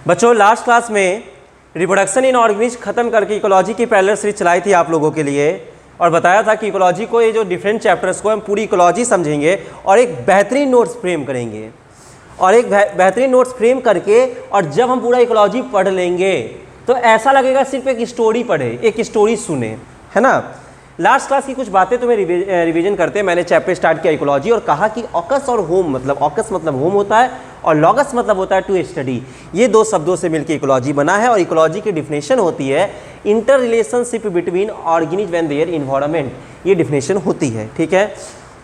बच्चों last class में reproduction in organism खत्म करके इकोलॉजी की पैरेलल सीरीज चलाई थी आप लोगों के लिए और बताया था कि इकोलॉजी को, ये जो डिफरेंट चैप्टर्स को हम पूरी इकोलॉजी समझेंगे और एक बेहतरीन नोट्स फ्रेम करेंगे और एक बेहतरीन नोट्स फ्रेम करके, और जब हम पूरा इकोलॉजी पढ़ लेंगे तो ऐसा लगेगा सिर्फ एक स्टोरी पढ़े, एक स्टोरी सुने, है ना। लास्ट क्लास की कुछ बातें तुम्हें रिवीजन करते हैं। मैंने चैप्टर स्टार्ट किया इकोलॉजी और कहा कि ऑकस और होम, मतलब ऑकस मतलब होम होता है और लॉगस मतलब होता है टू स्टडी। ये दो शब्दों से मिलकर इकोलॉजी बना है और इकोलॉजी की डिफिनेशन होती है inter relationship between organism and their environment. ये डिफिनेशन होती है, ठीक है।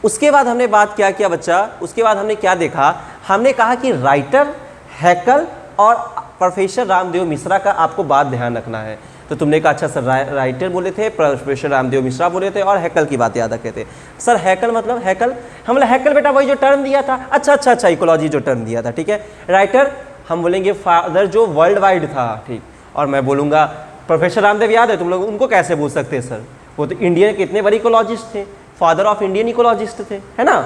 उसके बाद हमने बात क्या किया बच्चा, उसके बाद हमने क्या देखा, हमने कहा कि राइटर, हैकल और प्रोफेसर रामदेव मिश्रा का आपको बात ध्यान रखना है। तो तुमने कहा अच्छा सर राइटर बोले थे, प्रोफेसर रामदेव मिश्रा बोले थे और हैकल की बात याद रखे थे। सर हैकल मतलब हैकल, हम बोले हैकल बेटा वही जो टर्म दिया था। अच्छा इकोलॉजी जो टर्म दिया था, ठीक है। राइटर हम बोलेंगे फादर जो वर्ल्ड वाइड था, ठीक। और मैं बोलूँगा प्रोफेसर रामदेव, याद है तुम लोग उनको कैसे बोल सकते हैं सर, वो तो इंडिया के इतने बड़े इकोलॉजिस्ट थे, फादर ऑफ इंडियन इकोलॉजिस्ट थे, है ना।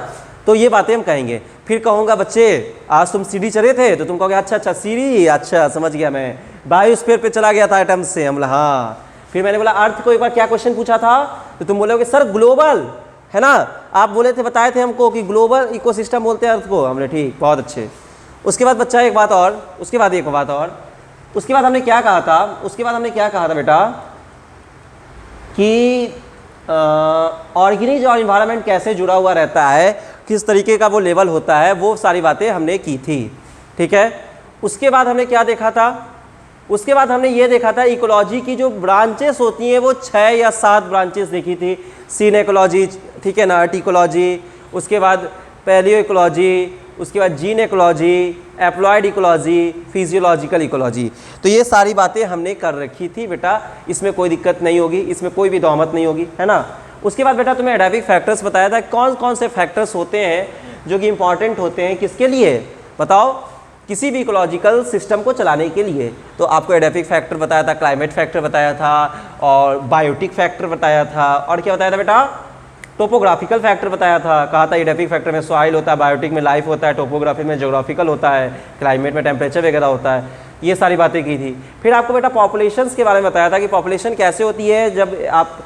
तो ये बातें हम कहेंगे। फिर कहूँगा बच्चे आज तुम सीढ़ी चढ़े थे, तो तुम कहोगे अच्छा सीढ़ी, अच्छा समझ गया मैं, बायोस्फीयर पे चला गया था एटम्स से। हम बोला हाँ। फिर मैंने बोला अर्थ को एक बार क्या क्वेश्चन पूछा था, तो तुम बोलोगे सर ग्लोबल, है ना। आप बोले थे, बताए थे हमको कि ग्लोबल इकोसिस्टम बोलते हैं अर्थ को। हमने ठीक, बहुत अच्छे। उसके बाद बच्चा एक बात और, उसके बाद एक बात और, उसके बाद हमने क्या कहा था, उसके बाद हमने क्या कहा था बेटा कि ऑर्गेनिज्म और इन्वायरमेंट कैसे जुड़ा हुआ रहता है, किस तरीके का वो लेवल होता है, वो सारी बातें हमने की थी, ठीक है। उसके बाद हमने क्या देखा था, उसके बाद हमने ये देखा था इकोलॉजी की जो ब्रांचेस होती हैं वो 6 या 7 ब्रांचेस देखी थी। सीन इकोलॉजी, ठीक है ना, अर्ट इकोलॉजी, उसके बाद पैलियो इकोलॉजी, उसके बाद gene ecology, employed ecology, physiological ecology. तो ये सारी बातें हमने कर रखी थी बेटा, इसमें कोई दिक्कत नहीं होगी, इसमें कोई भी दौमत नहीं होगी, है ना। उसके बाद बेटा तुम्हें एडाफिक फैक्टर्स बताया था, कौन कौन से फैक्टर्स होते हैं जो कि इंपॉर्टेंट होते हैं किसके लिए, बताओ, किसी भी इकोलॉजिकल सिस्टम को चलाने के लिए। तो आपको एडाफिक फैक्टर बताया था, क्लाइमेट फैक्टर बताया था और बायोटिक फैक्टर बताया था, और क्या बताया था बेटा, टोपोग्राफिकल फैक्टर बताया था। कहा था एडाफिक फैक्टर में सॉइल होता है, बायोटिक में लाइफ होता है, टोपोग्राफी में ज्योग्राफिकल होता है, क्लाइमेट में टेम्परेचर वगैरह होता है। ये सारी बातें की थी। फिर आपको बेटा पॉपुलेशंस के बारे में बताया था कि पॉपुलेशन कैसे होती है, जब आप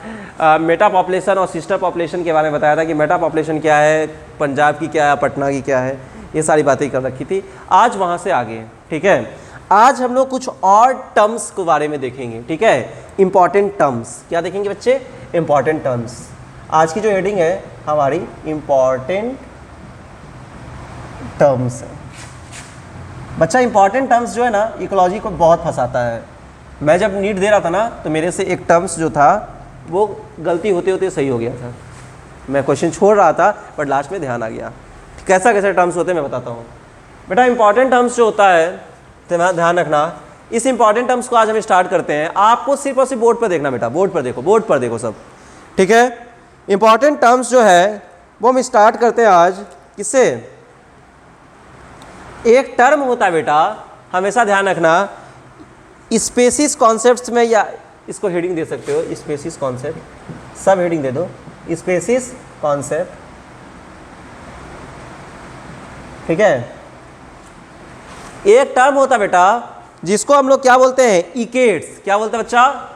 मेटा पॉपुलेशन और सिस्टर पॉपुलेशन के बारे में बताया था कि मेटा पॉपुलेशन क्या है, पंजाब की क्या है, पटना की क्या है, ये सारी बातें कर रखी थी। आज वहाँ से आगे, ठीक है, आज हम लोग कुछ और टर्म्स के बारे में देखेंगे, ठीक है। इंपॉर्टेंट टर्म्स क्या देखेंगे बच्चे, इंपॉर्टेंट टर्म्स। आज की जो हेडिंग है हमारी इंपॉर्टेंट टर्म्स है। बच्चा इंपॉर्टेंट टर्म्स जो है ना इकोलॉजी को बहुत फंसाता है। मैं जब नीट दे रहा था ना तो मेरे से एक टर्म्स जो था वो गलती होते होते सही हो गया था। मैं क्वेश्चन छोड़ रहा था बट लास्ट में ध्यान आ गया। कैसा कैसे टर्म्स होते हैं मैं बताता हूँ बेटा। इंपॉर्टेंट टर्म्स जो होता है तो ध्यान रखना, इस इंपॉर्टेंट टर्म्स को आज हम स्टार्ट करते हैं। आपको सिर्फ और सिर्फ बोर्ड पर देखना बेटा, बोर्ड पर देखो सब, ठीक है। इंपॉर्टेंट टर्म्स जो है वो हम स्टार्ट करते हैं आज किससे, एक टर्म होता है बेटा, हमेशा ध्यान रखना, स्पेसिस कॉन्सेप्ट्स में, या इसको हेडिंग दे सकते हो स्पेसिस कॉन्सेप्ट, सब हेडिंग दे दो स्पेसिस कॉन्सेप्ट, ठीक है। एक टर्म होता है बेटा जिसको हम लोग क्या बोलते हैं, इकेट्स। क्या बोलते हैं बच्चा,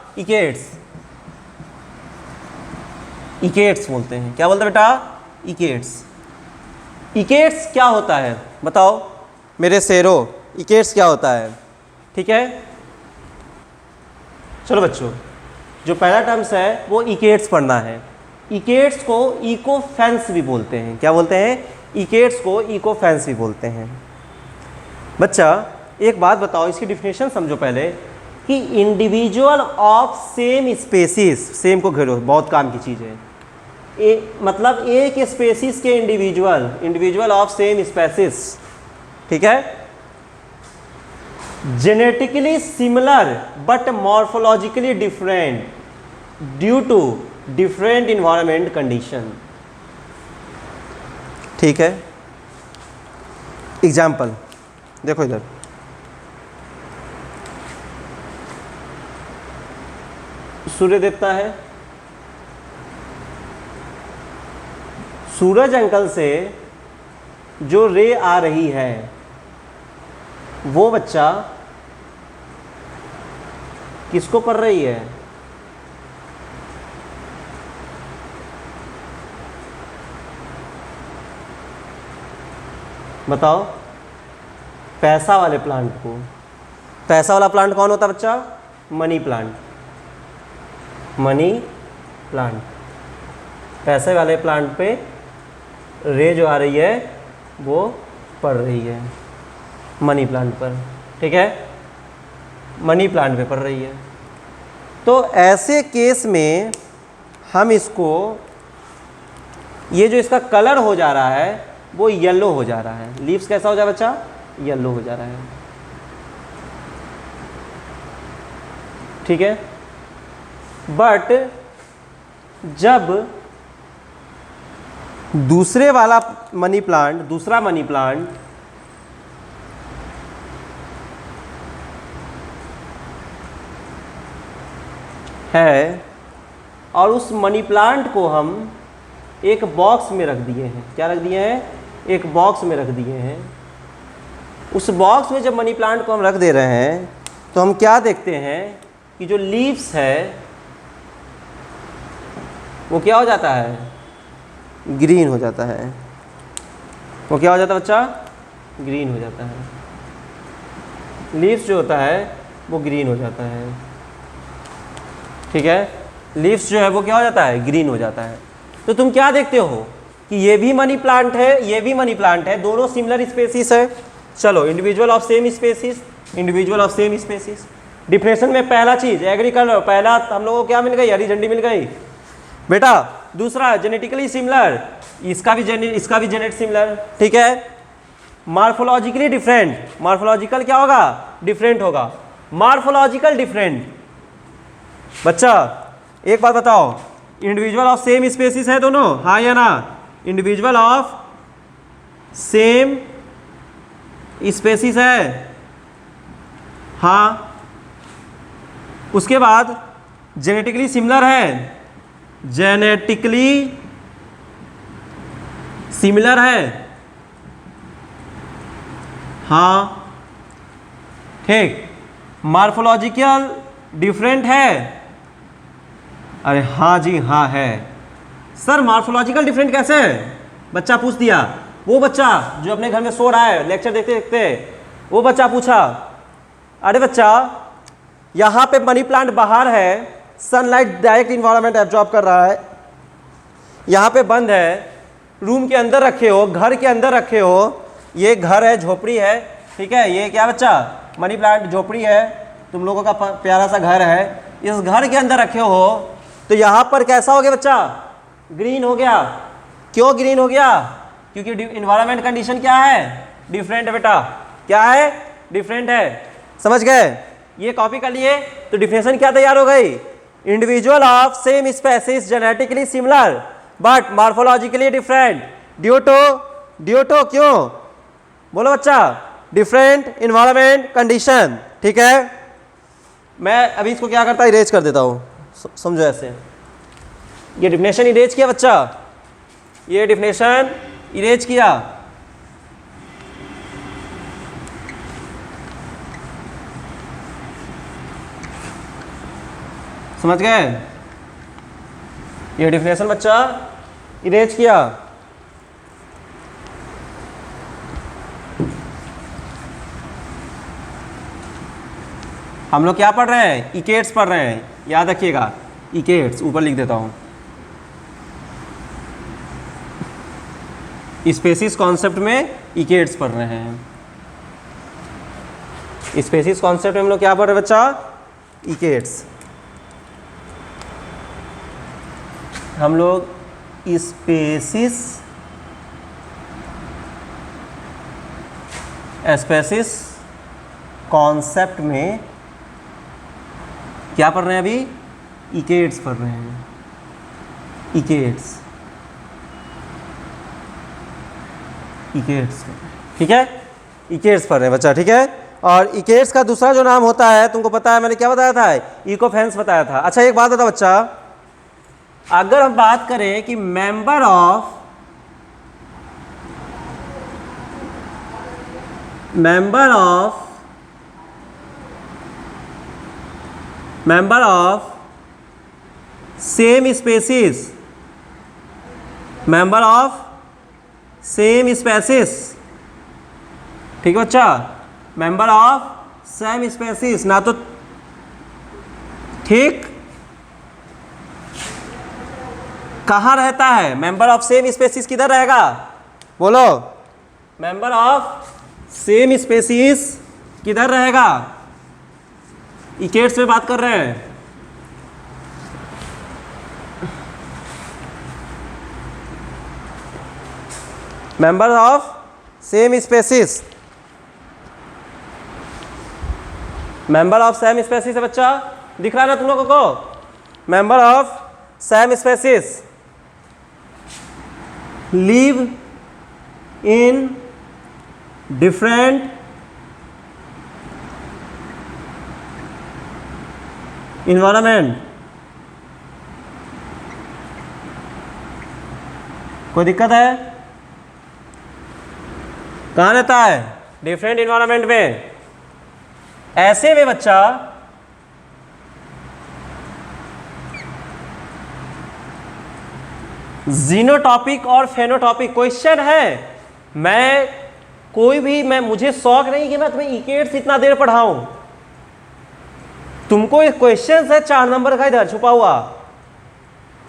इकेट्स बोलते हैं। क्या बोलते हैं बेटा, इकेट्स क्या होता है बताओ मेरे शेरों, इकेट्स क्या होता है, ठीक है। चलो बच्चों, जो पहला टर्म्स है वो इकेट्स पढ़ना है। इकेट्स को इको फेंस भी बोलते हैं। क्या बोलते हैं, इकेट्स को इको फेंस भी बोलते हैं। बच्चा एक बात बताओ, इसकी डिफिनेशन समझो पहले कि individual of same species, same को घेरो, बहुत काम की चीज़ है। मतलब एक स्पेसीज के इंडिविजुअल ऑफ सेम स्पेसीज, ठीक है, genetically similar but morphologically different due to different environment condition, ठीक है। एग्जाम्पल देखो इधर, सूर्य देवता है, सूरज अंकल से जो रे आ रही है वो बच्चा किसको पढ़ रही है? बताओ। पैसा वाले प्लांट को। पैसा वाला प्लांट कौन होता है बच्चा? Money plant. Money plant. पैसे वाले प्लांट पे रे जो आ रही है वो पड़ रही है मनी प्लांट पर, ठीक है, मनी प्लांट पे पड़ रही है। तो ऐसे केस में हम इसको, ये जो इसका कलर हो जा रहा है वो येलो हो जा रहा है। लीव्स कैसा हो जा रहा है बच्चा? येलो हो जा रहा है, ठीक है। बट जब दूसरा मनी प्लांट है और उस मनी प्लांट को हम एक बॉक्स में रख दिए हैं, क्या रख दिए हैं? एक बॉक्स में रख दिए हैं। उस बॉक्स में जब मनी प्लांट को हम रख दे रहे हैं तो हम क्या देखते हैं कि जो लीव्स है वो क्या हो जाता है? ग्रीन हो जाता है। वो क्या हो जाता है बच्चा? ग्रीन हो जाता है। लीव्स जो होता है वो ग्रीन हो जाता है, ठीक है। लीव्स जो है वो क्या हो जाता है? ग्रीन हो जाता है। तो तुम क्या देखते हो कि ये भी मनी प्लांट है, ये भी मनी प्लांट है, दोनों सिमिलर स्पेसीज है। चलो, individual of same species, individual of same species. Definition में पहला चीज एग्रीकल्चर, पहला हम लोगों को क्या मिल गई? हरी झंडी मिल गई बेटा। दूसरा जेनेटिकली सिमिलर, इसका भी जेनेट सिमिलर, ठीक है। मार्फोलॉजिकली डिफरेंट, मार्फोलॉजिकल क्या होगा? डिफरेंट होगा। Morphological different. बच्चा एक बात बताओ, इंडिविजुअल ऑफ सेम स्पेसीज है दोनों, हाँ या ना? इंडिविजुअल ऑफ सेम स्पेसीज है, हाँ। उसके बाद जेनेटिकली सिमिलर है, जेनेटिकली सिमिलर है, हाँ, ठीक। मार्फोलॉजिकल डिफरेंट है, अरे हाँ जी हाँ है। सर मार्फोलॉजिकल डिफरेंट कैसे है? बच्चा पूछ दिया, वो बच्चा जो अपने घर में सो रहा है लेक्चर देखते देखते, वो बच्चा पूछा, अरे बच्चा यहाँ पे मनी प्लांट बाहर है, सनलाइट डायरेक्ट इन्वायरमेंट एब्जॉर्ब कर रहा है, यहाँ पे बंद है, रूम के अंदर रखे हो, घर के अंदर रखे हो, ये घर है, झोपड़ी है, ठीक है। ये क्या बच्चा? मनी प्लांट झोपड़ी है, तुम लोगों का प्यारा सा घर है, इस घर के अंदर रखे हो, तो यहाँ पर कैसा हो गया बच्चा? ग्रीन हो गया। क्यों ग्रीन हो गया? क्योंकि इन्वायरमेंट कंडीशन क्या है? डिफरेंट है बेटा। क्या है? डिफरेंट है। समझ गए? ये कॉपी कर लिए तो डिफिनेशन क्या तैयार हो गई? Individual of same species genetically similar but morphologically different due to क्यों? बोलो बच्चा, डिफरेंट इन्वायरमेंट कंडीशन, ठीक है। मैं अभी इसको क्या करता, इरेज कर देता हूँ, समझो ऐसे। ये डिफिनेशन इरेज किया बच्चा, ये डिफिनेशन इरेज किया, समझ गए? ये डिफिनेशन बच्चा इरेज किया। हम लोग क्या पढ़ रहे हैं? इकेट्स पढ़ रहे हैं, याद रखिएगा। इकेट्स ऊपर लिख देता हूँ। स्पेसीज कॉन्सेप्ट में इकेट्स पढ़ रहे हैं। स्पेसीज कॉन्सेप्ट में हम लोग क्या पढ़ रहे हैं बच्चा? इकेट्स। हम लोग स्पेसीज कॉन्सेप्ट में क्या पढ़ रहे हैं? अभी इकेट्स पढ़ रहे हैं। इकेट्स, ठीक है। इकेट्स पढ़ रहे हैं बच्चा, ठीक है। और इकेट्स का दूसरा जो नाम होता है, तुमको पता है, मैंने क्या बताया था? इकोफेंस बताया था। अच्छा एक बात बता बच्चा, अगर हम बात करें कि member of member of same species, member of same species, ठीक है बच्चा, मेंबर ऑफ सेम स्पेसीज, ना तो ठीक कहाँ रहता है? मेंबर ऑफ सेम स्पेसीज किधर रहेगा? बोलो, मेंबर ऑफ सेम स्पेसीज किधर रहेगा? इकेट्स में बात कर रहे हैं। Member of same species, member of same species है बच्चा, दिख रहा है ना तुम लोगों को? Member of same species live in different environment। कोई दिक्कत है? कहाँ रहता है? डिफरेंट इन्वायरमेंट में। ऐसे में बच्चा जीनोटॉपिक और फेनोटॉपिक क्वेश्चन है। मैं मुझे शौक नहीं कि मैं तुम्हें इकेट्स इतना देर पढ़ाऊं। तुमको एक क्वेश्चन है 4 नंबर का इधर छुपा हुआ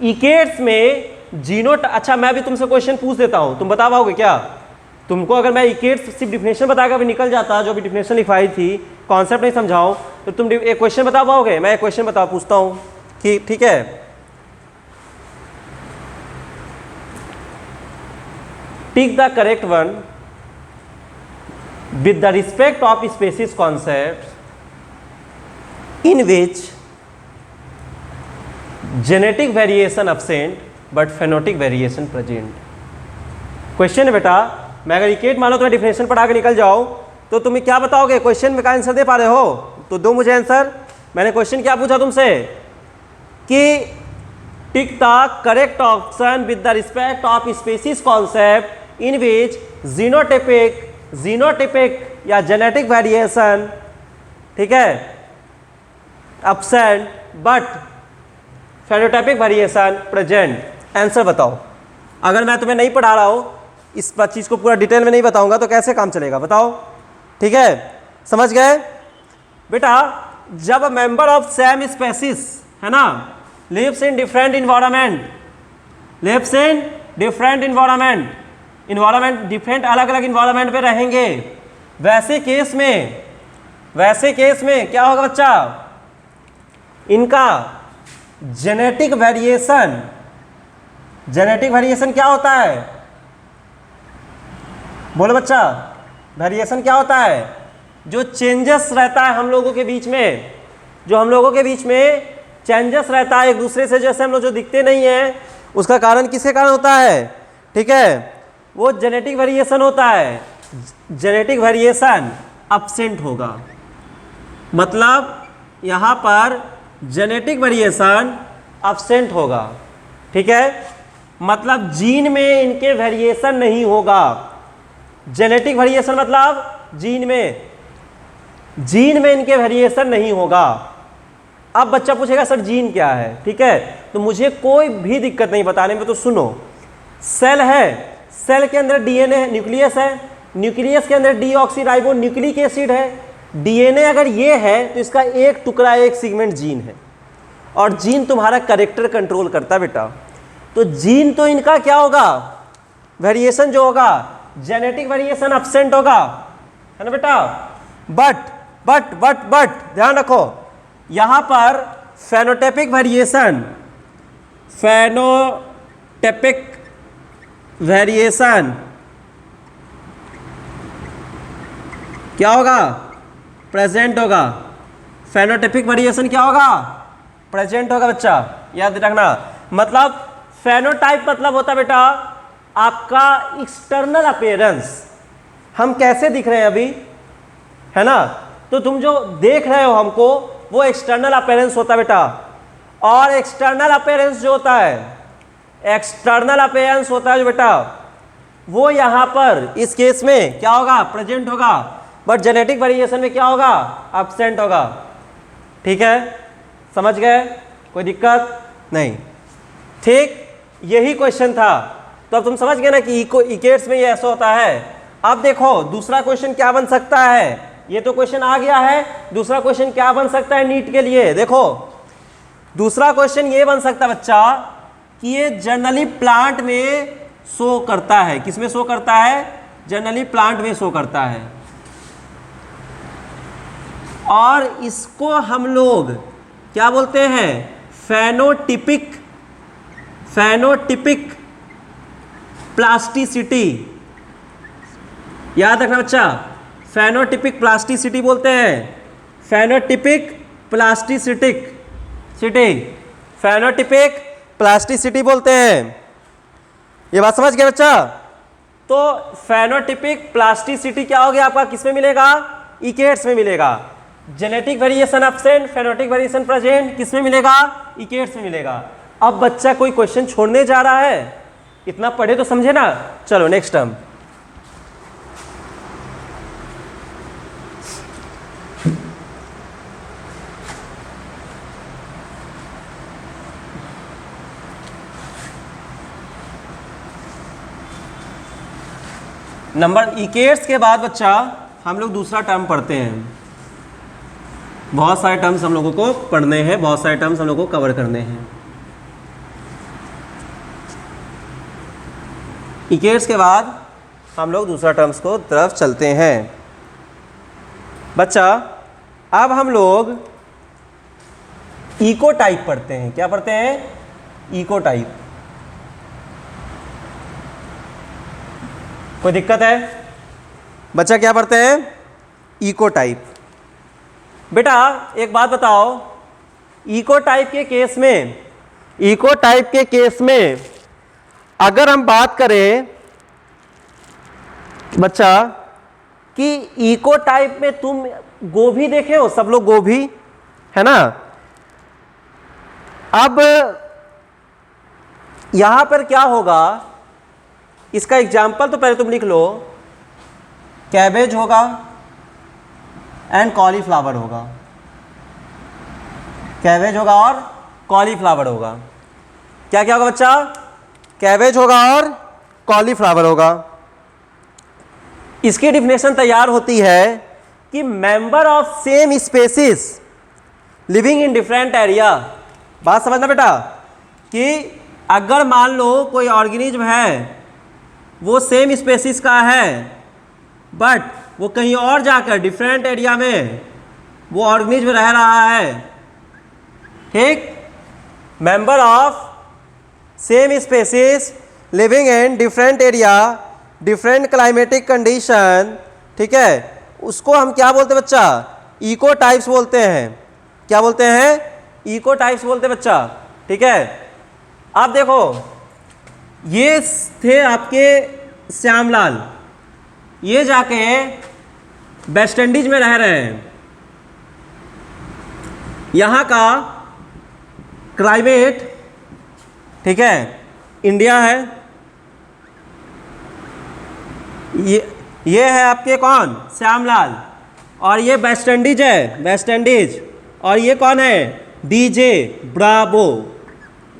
इकेट्स में अच्छा मैं भी तुमसे क्वेश्चन पूछ देता हूं, तुम बता पाओगे क्या? तुमको अगर मैं इकेट्स सिर्फ डिफिनेशन बताकर भी निकल जाता, जो भी डिफिनेशन लिखवाई थी, कॉन्सेप्ट नहीं समझाऊं, तो तुम एक क्वेश्चन बता पाओगे? मैं एक क्वेश्चन पूछता हूं कि ठीक है, tick the correct one with the respect of species concept in which genetic variation absent but phenotypic variation present। Question है बेटा, मैं अगर इकेट मानो तुम्हें डिफिनेशन पढ़ा के निकल जाओ तो तुम्हें क्या बताओगे? क्वेश्चन में का आंसर दे पा रहे हो तो दो मुझे आंसर। मैंने क्वेश्चन क्या पूछा तुमसे कि tick the correct option with the respect of species concept in which genotypic या जेनेटिक वेरिएशन, ठीक है, absent but phenotypic variation present. Answer बताओ। अगर मैं तुम्हें नहीं पढ़ा रहा हूं, इस चीज को पूरा डिटेल में नहीं बताऊंगा तो कैसे काम चलेगा बताओ? ठीक है, समझ गए बेटा? जब मेंबर ऑफ सेम स्पेसीज है ना, lives in different environment, lives in different environment different अलग अलग इन्वायरमेंट पे रहेंगे, वैसे केस में क्या होगा बच्चा? इनका जेनेटिक वेरिएशन क्या होता है? बोलो बच्चा, वेरिएशन क्या होता है? जो चेंजेस रहता है हम लोगों के बीच में, चेंजेस रहता है एक दूसरे से, जैसे हम लोग जो दिखते नहीं है, उसका कारण किसके कारण होता है? ठीक है, वो जेनेटिक वेरिएशन होता है। जेनेटिक वेरिएशन अब्सेंट होगा, मतलब यहाँ पर जेनेटिक वेरिएशन अब्सेंट होगा, ठीक है, मतलब जीन में इनके वेरिएशन नहीं होगा। जेनेटिक वेरिएशन मतलब जीन में इनके वेरिएशन नहीं होगा। अब बच्चा पूछेगा सर जीन क्या है? ठीक है, तो मुझे कोई भी दिक्कत नहीं बताने में, तो सुनो, सेल है, सेल के अंदर डीएनए है, न्यूक्लियस है, न्यूक्लियस के अंदर डीऑक्सीराइबो न्यूक्लिक एसिड है। डीएनए अगर ये है तो इसका एक टुकड़ा, एक सेगमेंट जीन है, और जीन तुम्हारा कैरेक्टर कंट्रोल करता है बेटा। तो जीन तो इनका क्या होगा? वेरिएशन जो होगा, जेनेटिक वेरिएशन अब्सेंट होगा, है ना बेटा? बट ध्यान रखो, यहां पर फेनोटाइपिक वेरिएशन क्या होगा? प्रेजेंट होगा। फेनोटाइपिक वेरिएशन क्या होगा? प्रेजेंट होगा बच्चा, याद रखना। मतलब फेनोटाइप मतलब होता बेटा आपका एक्सटर्नल अपीयरेंस, हम कैसे दिख रहे हैं अभी, है ना? तो तुम जो देख रहे हो हमको, वो एक्सटर्नल अपीयरेंस होता है बेटा। और एक्सटर्नल अपीयरेंस जो होता है, जो बेटा, वो यहां पर इस केस में क्या होगा? प्रेजेंट होगा। बट जेनेटिक वेरिएशन में क्या होगा? एब्सेंट होगा, ठीक है? समझ गए? कोई दिक्कत नहीं? ठीक, यही क्वेश्चन था। तो अब तुम समझ गए ना कि इकेट्स में ये ऐसा होता है। अब देखो दूसरा क्वेश्चन क्या बन सकता है। ये तो क्वेश्चन आ गया है, दूसरा क्वेश्चन क्या बन सकता है नीट के लिए। देखो दूसरा क्वेश्चन ये बन सकता है बच्चा कि ये जनरली प्लांट में शो करता है। किस में शो करता है? जनरली प्लांट में शो करता है। और इसको हम लोग क्या बोलते हैं? फेनोटिपिक प्लास्टिसिटी। याद रखना बच्चा, फेनोटिपिक प्लास्टिसिटी बोलते हैं। फेनोटिपिक प्लास्टिसिटी बोलते हैं। ये बात समझ गए बच्चा? तो फेनोटिपिक प्लास्टिसिटी क्या हो गया आपका? किस में मिलेगा? इकेट्स में मिलेगा। Genetic variation absent, phenotypic variation present, किस में मिलेगा? इकेट्स में मिलेगा। अब बच्चा कोई क्वेश्चन छोड़ने जा रहा है, इतना पढ़े तो समझे ना। चलो नेक्स्ट टर्म। नंबर इकेट्स के बाद बच्चा हम लोग दूसरा टर्म पढ़ते हैं। बहुत सारे टर्म्स हम लोगों को पढ़ने हैं, बहुत सारे टर्म्स हम लोगों को कवर करने हैं। इकेट्स के बाद हम लोग दूसरा टर्म्स को तरफ चलते हैं। बच्चा अब हम लोग इकोटाइप पढ़ते हैं। क्या पढ़ते हैं? इकोटाइप। कोई दिक्कत है? बच्चा क्या पढ़ते हैं? इकोटाइप। बेटा एक बात बताओ, इकोटाइप के केस में अगर हम बात करें बच्चा कि इकोटाइप में तुम गोभी देखे हो, सब लोग गोभी है ना। अब यहां पर क्या होगा, इसका एग्जाम्पल तो पहले तुम लिख लो। कैबेज होगा एंड कॉलीफ्लावर होगा। कैबेज होगा और कॉलीफ्लावर होगा। क्या क्या होगा बच्चा? कैबेज होगा और कॉलीफ्लावर होगा। इसकी डिफिनेशन तैयार होती है कि member of same species living in different area. बात समझना बेटा कि अगर मान लो कोई ऑर्गेनिज्म है, वो सेम स्पेसीज का है, बट वो कहीं और जाकर डिफरेंट एरिया में वो ऑर्गेनिज्म रह रहा है। ठीक, member of same species living in different area, different climatic condition. ठीक है, उसको हम क्या बोलते हैं बच्चा? इकोटाइप्स बोलते हैं। क्या बोलते हैं? इकोटाइप्स बोलते हैं बच्चा। ठीक है, आप देखो ये थे आपके श्यामलाल, ये जाके वेस्ट इंडीज में रह रहे हैं। यहाँ का क्लाइमेट, ठीक है, इंडिया है। ये है आपके कौन? श्यामलाल। और ये वेस्ट इंडीज है, वेस्ट इंडीज। और ये कौन है? DJ Bravo.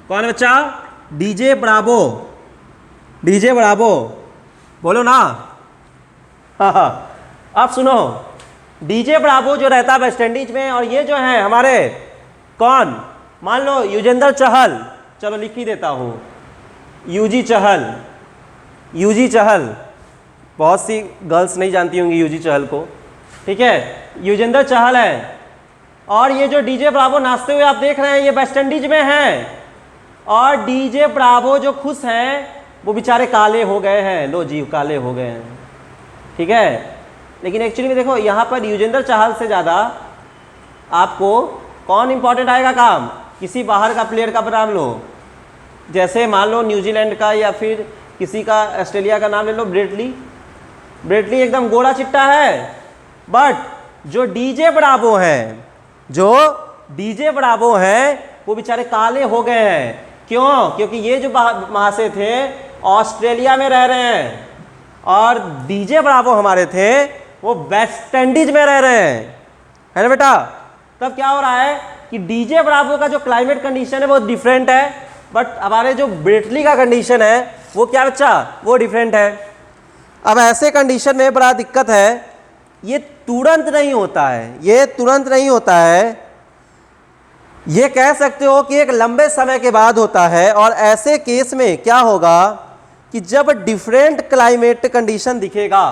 कौन है बच्चा? DJ Bravo. डीजे ब्रावो बोलो ना। हाँ, अब सुनो, डीजे ब्रावो जो रहता है वेस्ट इंडीज में, और ये जो है हमारे कौन, मान लो युजेंद्र चहल, चलो लिख ही देता हूँ, यूजी चहल। यूजी चहल, बहुत सी गर्ल्स नहीं जानती होंगी यूजी चहल को। ठीक है, युजेंद्र चहल है। और ये जो डीजे ब्रावो नाचते हुए आप देख रहे हैं, ये वेस्ट इंडीज में है। और डीजे ब्रावो जो खुश हैं वो बेचारे काले हो गए हैं। लो जी, काले हो गए हैं। ठीक है, लेकिन एक्चुअली में देखो यहाँ पर युजेंद्र चहल से ज़्यादा आपको कौन इंपॉर्टेंट आएगा काम? किसी बाहर का प्लेयर का नाम लो, जैसे मान लो न्यूजीलैंड का या फिर किसी का ऑस्ट्रेलिया का नाम ले लो, ब्रेटली। ब्रेटली एकदम गोरा चिट्टा है, बट जो डीजे ब्रावो हैं, जो डीजे ब्रावो हैं वो बेचारे काले हो गए हैं। क्यों? क्योंकि ये जो महाशय थे ऑस्ट्रेलिया में रह रहे हैं, और डीजे ब्रावो हमारे थे वो वेस्ट इंडीज में रह रहे हैं, है ना बेटा। तब क्या हो रहा है कि डीजे ब्रावो का जो क्लाइमेट कंडीशन है वो डिफरेंट है, बट हमारे जो ब्रेटली का कंडीशन है वो क्या बच्चा, वो डिफरेंट है। अब ऐसे कंडीशन में बड़ा दिक्कत है, ये तुरंत नहीं होता है, ये तुरंत नहीं होता है, ये कह सकते हो कि एक लंबे समय के बाद होता है। और ऐसे केस में क्या होगा कि जब डिफरेंट क्लाइमेट कंडीशन दिखेगा,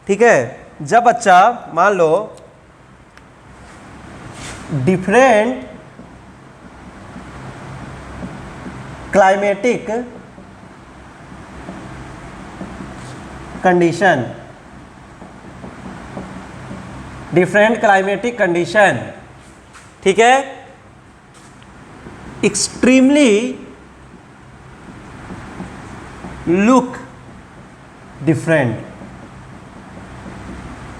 ठीक है, जब बच्चा मान लो different climatic condition, different climatic condition, ठीक है, एक्सट्रीमली लुक डिफरेंट,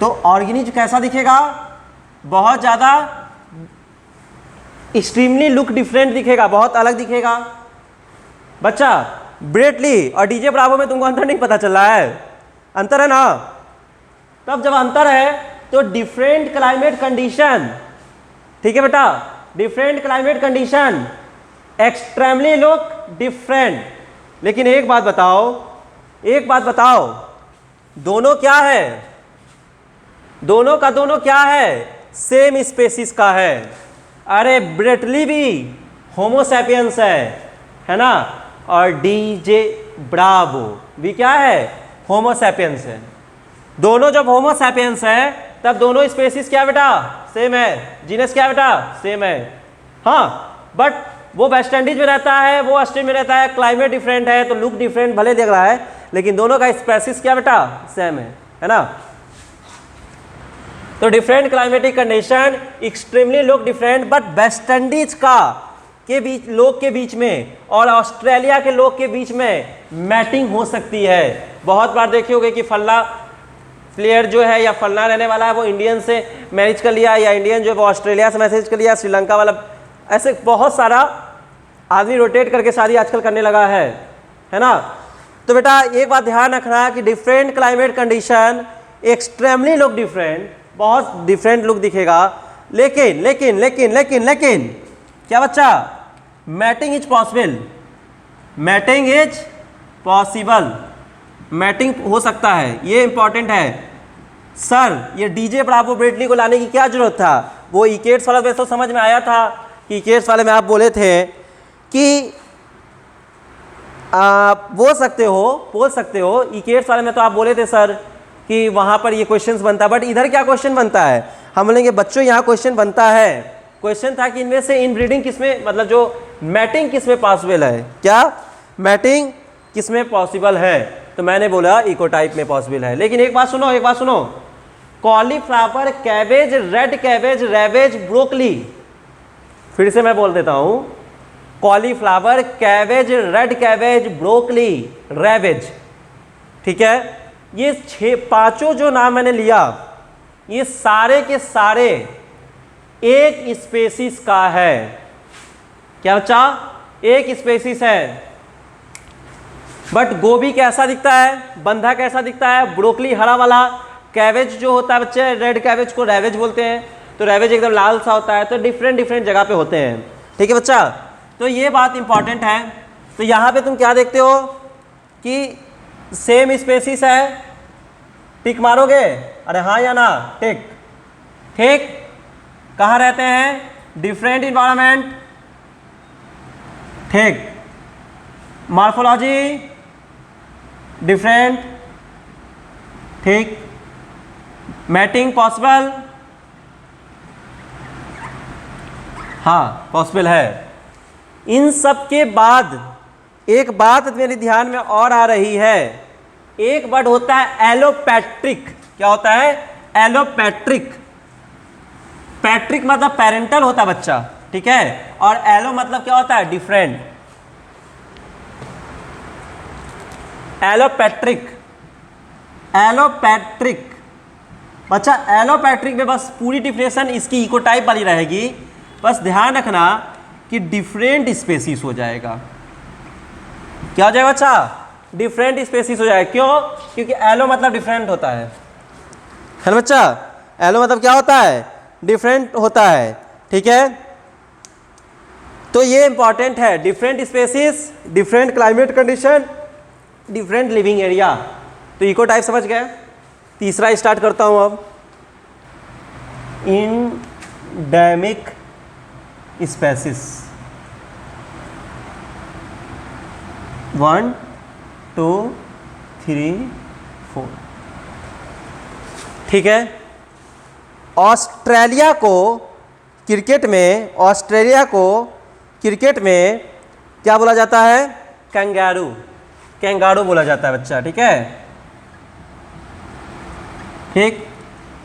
तो ऑर्गेनिज्म कैसा दिखेगा, बहुत ज़्यादा एक्सट्रीमली लुक डिफरेंट दिखेगा, बहुत अलग दिखेगा। बच्चा ब्रेटली और डीजे ब्रावो में तुमको अंतर नहीं पता चल रहा है, अंतर है ना। तब जब अंतर है तो डिफरेंट क्लाइमेट कंडीशन, ठीक है बेटा, different climate condition extremely look different. लेकिन एक बात बताओ, एक बात बताओ, दोनों क्या है, दोनों का दोनों क्या है, सेम स्पेसिस का है। अरे ब्रेटली भी होमोसैपियंस है ना, और डीजे ब्रावो भी क्या है, होमोसैपियंस है। दोनों जब होमोसैपियंस है तब दोनों स्पेसिस क्या बेटा, सेम है, जीनस क्या बेटा, सेम है। हाँ, बट वो वेस्ट इंडीज में रहता है, वो ऑस्ट्रेलिया में रहता है, क्लाइमेट डिफरेंट है तो लुक डिफरेंट भले दिख रहा है, लेकिन दोनों का स्पेसिस क्या बेटा, सेम है ना। तो different climatic condition extremely look different, but West Indies का के बीच लोग के बीच में और ऑस्ट्रेलिया के लोग के बीच में मैटिंग हो सकती है। बहुत बार देखे होगे कि फल्ला प्लेयर जो है या फलना रहने वाला है वो इंडियन से मैरिज कर लिया, या इंडियन जो है वो ऑस्ट्रेलिया से मैसेज कर लिया, श्रीलंका वाला, ऐसे बहुत सारा आदमी रोटेट करके शादी आजकल करने लगा है ना। तो बेटा एक बात ध्यान रखना कि different climate condition extremely look different, बहुत डिफरेंट लुक दिखेगा, लेकिन लेकिन लेकिन लेकिन लेकिन क्या बच्चा, mating is possible, mating is possible, mating हो सकता है, ये इंपॉर्टेंट है। सर ये डीजे ब्रावो ब्रेटली को लाने की क्या जरूरत था, वो इकेट्स वाला वैसे तो समझ में आया था कि इकेट्स वाले में आप बोले थे कि बोल सकते हो इकेट्स वाले में तो आप बोले थे सर कि वहाँ पर ये क्वेश्चंस बनता है, बट इधर क्या क्वेश्चन बनता है, हम बोलेंगे बच्चों यहाँ क्वेश्चन बनता है, क्वेश्चन था कि इनमें से इनब्रीडिंग किसमें, मतलब जो मैटिंग किसमें पॉसिबल है, क्या मैटिंग किसमें पॉसिबल है, तो मैंने बोला इकोटाइप में पॉसिबल है। लेकिन एक बात सुनो, कॉलीफ्लावर, कैबेज, रेड कैबेज, रैबेज, ब्रोकली, फिर से मैं बोल देता हूँ, cauliflower, cabbage, red cabbage, broccoli, रैबेज, ठीक है, ये पांचों जो नाम मैंने लिया ये सारे के सारे एक स्पेसीज का है। क्या बच्चा, एक स्पेसीज है। बट गोभी कैसा दिखता है, बंधा कैसा दिखता है, ब्रोकली हरा वाला, कैबेज जो होता है बच्चे, रेड कैबेज को रैबेज बोलते हैं, तो रैबेज एकदम लाल सा होता है, तो डिफरेंट जगह पे होते हैं, ठीक है बच्चा। तो ये बात इंपॉर्टेंट है। तो यहाँ पे तुम क्या देखते हो कि सेम स्पेसीज है, टिक मारोगे, अरे हाँ या ना, टिक, ठीक। कहाँ रहते हैं, डिफरेंट इन्वायरमेंट, ठीक। मॉर्फोलॉजी डिफरेंट, ठीक। मैटिंग पॉसिबल, हाँ पॉसिबल है। इन सब के बाद एक बात मेरे ध्यान में और आ रही है, एक वर्ड होता है एलोपैट्रिक। क्या होता है, एलोपैट्रिक। पैट्रिक मतलब पेरेंटल होता है बच्चा, ठीक है, और एलो मतलब क्या होता है, डिफरेंट। एलोपैट्रिक, एलोपैट्रिक बच्चा, एलोपैट्रिक में बस पूरी डिफिनेशन इसकी इकोटाइप वाली रहेगी, बस ध्यान रखना कि डिफरेंट स्पेसीज हो जाएगा। क्या हो जाएगा बच्चा, डिफरेंट स्पेसीज हो जाएगा। क्यों, क्योंकि एलो मतलब डिफरेंट होता है ना बच्चा, एलो मतलब क्या होता है, डिफरेंट होता है, ठीक है। तो ये इंपॉर्टेंट है, different species, different climate condition, different living area. तो इको टाइप समझ गए। तीसरा स्टार्ट करता हूं अब, इंडेमिक स्पेसीज। 1 2 3 4, ठीक है। ऑस्ट्रेलिया को क्रिकेट में क्या बोला जाता है? कैंगारू, कैंगारू बोला जाता है बच्चा, ठीक है। ठीक,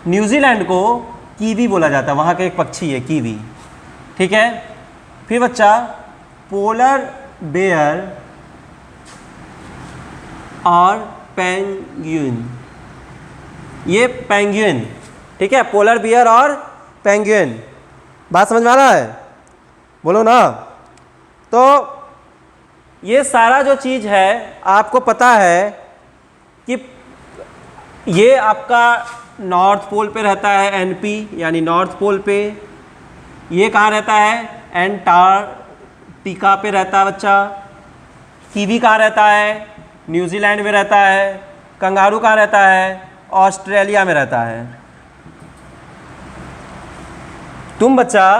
न्यूजीलैंड को कीवी बोला जाता है, वहाँ का एक पक्षी है कीवी, ठीक है। फिर बच्चा पोलर बेयर और पेंगुइन, ये पेंगुइन, ठीक है, पोलर बियर और पेंगुइन। बात समझ में आ रहा है? बोलो ना। तो ये सारा जो चीज़ है आपको पता है कि ये आपका नॉर्थ पोल पे रहता है, एनपी यानी नॉर्थ पोल पे। ये कहाँ रहता है? एंटार्क्टिका पे रहता है बच्चा। कीवी कहाँ रहता है? न्यूजीलैंड में रहता है। कंगारू कहाँ रहता है? ऑस्ट्रेलिया में रहता है। तुम बच्चा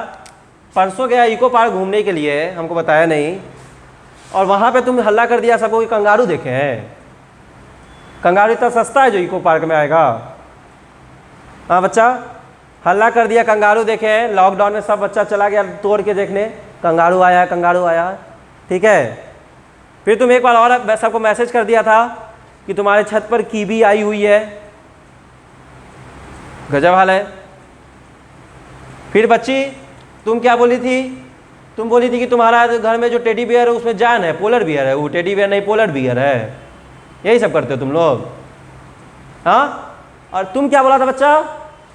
परसों गया इको पार्क घूमने के लिए, हमको बताया नहीं, और वहाँ पे तुम हल्ला कर दिया सबको कि कंगारू देखे हैं। कंगारू इतना सस्ता है जो इको पार्क में आएगा? हाँ बच्चा, हल्ला कर दिया कंगारू देखे हैं। लॉकडाउन में सब बच्चा चला गया तोड़ के देखने, कंगारू आया, कंगारू आया, ठीक है। फिर तुम एक बार और सबको मैसेज कर दिया था कि तुम्हारे छत पर कीवी आई हुई है। गजब हाल है। फिर बच्ची तुम क्या बोली थी? तुम बोली थी कि तुम्हारा घर में जो टेडी बियर है उसमें जान है, पोलर बियर है। वो टेडी बियर नहीं, पोलर बियर है। यही सब करते हो तुम लोग, हाँ। और तुम क्या बोला था बच्चा?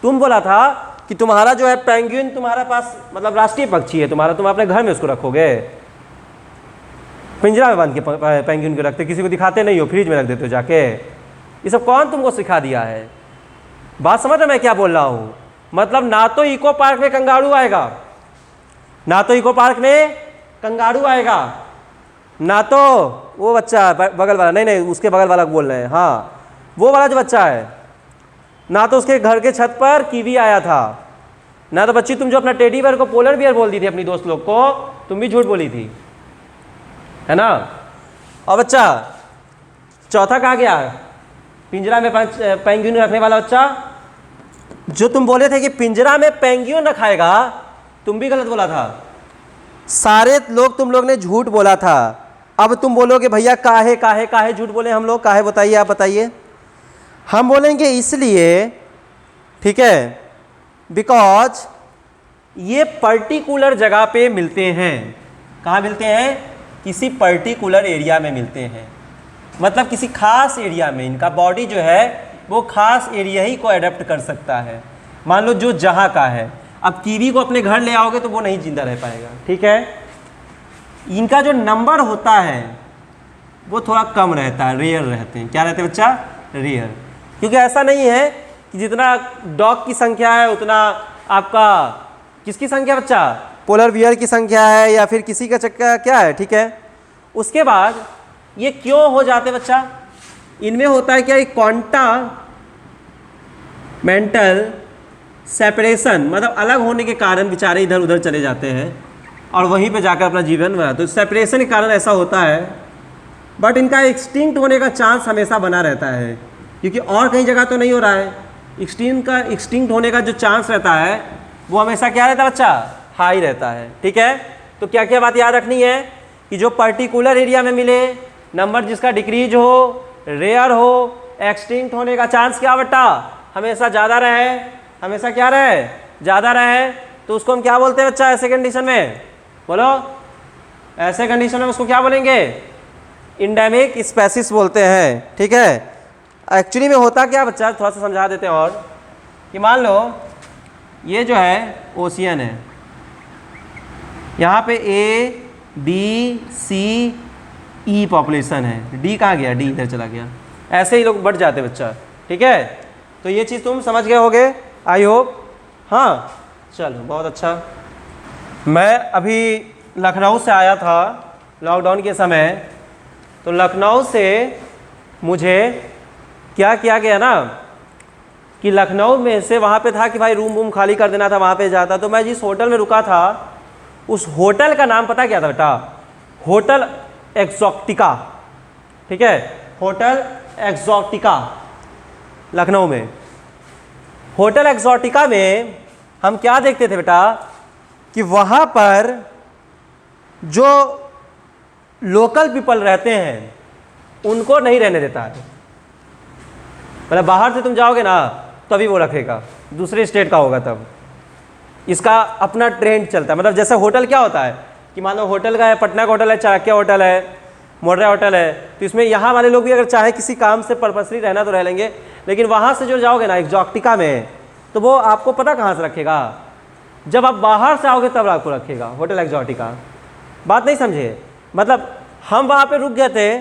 तुम बोला था कि तुम्हारा जो है पेंगुइन तुम्हारे पास मतलब राष्ट्रीय पक्षी है तुम्हारा, तुम अपने घर में उसको रखोगे, पिंजरा में बांध के पेंगुइन को रखते, किसी को दिखाते नहीं हो, फ्रिज में रख देते हो जाके। ये सब कौन तुमको सिखा दिया है? बात समझ रहे मैं क्या बोल रहा हूँ? मतलब ना तो इको पार्क में कंगारू आएगा, ना तो इको पार्क में कंगारू आएगा, ना तो वो बच्चा बगल वाला, नहीं उसके बगल वाला बोल रहे हैं, हाँ वो वाला जो बच्चा है, ना तो उसके घर के छत पर कीवी आया था, ना तो बच्ची तुम जो अपना टेडी बियर को पोलर बियर बोल दी थी अपनी दोस्त लोग को, तुम भी झूठ बोली थी, है ना। और बच्चा चौथा कहाँ गया? पिंजरा में पेंगुइन रखने वाला बच्चा। जो तुम बोले थे कि पिंजरा में पेंगुइन रखाएगा, तुम भी गलत बोला था। सारे लोग तुम लोग ने झूठ बोला था। अब तुम बोलोगे भैया काहे काहे काहे झूठ बोले हम लोग, काहे बताइए, आप बताइए। हम बोलेंगे इसलिए, ठीक है, बिकॉज ये पर्टिकुलर जगह पे मिलते हैं। कहाँ मिलते हैं? किसी पर्टिकुलर एरिया में मिलते हैं, मतलब किसी खास एरिया में। इनका बॉडी जो है वो खास एरिया ही को अडेप्ट कर सकता है। मान लो जो जहाँ का है, अब कीवी को अपने घर ले आओगे तो वो नहीं जिंदा रह पाएगा, ठीक है। इनका जो नंबर होता है वो थोड़ा कम रहता है, रेयर रहते हैं। क्या रहते हैं बच्चा? रेयर। क्योंकि ऐसा नहीं है कि जितना डॉग की संख्या है उतना आपका किसकी संख्या बच्चा? पोलर बियर की संख्या है या फिर किसी का चक्का क्या है, ठीक है। उसके बाद ये क्यों हो जाते बच्चा? इनमें होता है क्या? एक क्वांटा मेंटल सेपरेशन, मतलब अलग होने के कारण बेचारे इधर उधर चले जाते हैं और वहीं पे जाकर अपना जीवन में, तो सेपरेशन के कारण ऐसा होता है। बट इनका एक्सटिंक्ट होने का चांस हमेशा बना रहता है, क्योंकि और कहीं जगह तो नहीं हो रहा है। एक्सटिंक्ट होने का जो चांस रहता है वो हमेशा क्या रहता है बच्चा? हाई रहता है, ठीक है। तो क्या क्या बात याद रखनी है कि जो पर्टिकुलर एरिया में मिले, नंबर जिसका डिक्रीज हो, रेयर हो, एक्सटिंक्ट होने का चांस क्या बेटा? हमेशा ज़्यादा रहे, हमेशा क्या रहे? ज़्यादा रहे। तो उसको हम क्या बोलते हैं बच्चा ऐसे कंडीशन में? बोलो, ऐसे कंडीशन में उसको क्या बोलेंगे? इंडेमिक स्पेसीज बोलते हैं, ठीक है। एक्चुअली में होता क्या बच्चा, थोड़ा सा समझा देते हैं। और कि मान लो ये जो है ओशियन है, यहाँ पे A B C E population है, डी कहाँ गया? डी इधर चला गया। ऐसे ही लोग बढ़ जाते बच्चा, ठीक है। तो ये चीज़ तुम समझ गए होगे, आई होप। हाँ, चलो बहुत अच्छा। मैं अभी लखनऊ से आया था लॉकडाउन के समय, तो लखनऊ से मुझे क्या किया गया ना कि लखनऊ में से वहाँ पे था कि भाई रूम वूम खाली कर देना था, वहाँ पे जाता। तो मैं जिस होटल में रुका था उस होटल का नाम पता क्या था बेटा? Hotel Exotica. ठीक है, होटल एक्सोटिका लखनऊ में। होटल एक्सोटिका में हम क्या देखते थे बेटा कि वहाँ पर जो लोकल पीपल रहते हैं उनको नहीं रहने देता है। मतलब बाहर से तुम जाओगे ना तभी वो रखेगा, दूसरे स्टेट का होगा तब। इसका अपना ट्रेंड चलता है। मतलब जैसे होटल क्या होता है कि मान लो होटल का है, पटना का होटल है, चाणक्य होटल है, मोर्या होटल है, तो इसमें यहाँ वाले लोग भी अगर चाहे किसी काम से पर्पसली रहना तो रह लेंगे। लेकिन वहाँ से जो जाओगे ना एक्सोटिका में, तो वो आपको पता कहाँ से रखेगा? जब आप बाहर से आओगे तब आपको रखेगा होटल एक्सोटिका। बात नहीं समझे? मतलब हम वहाँ पे रुक गए थे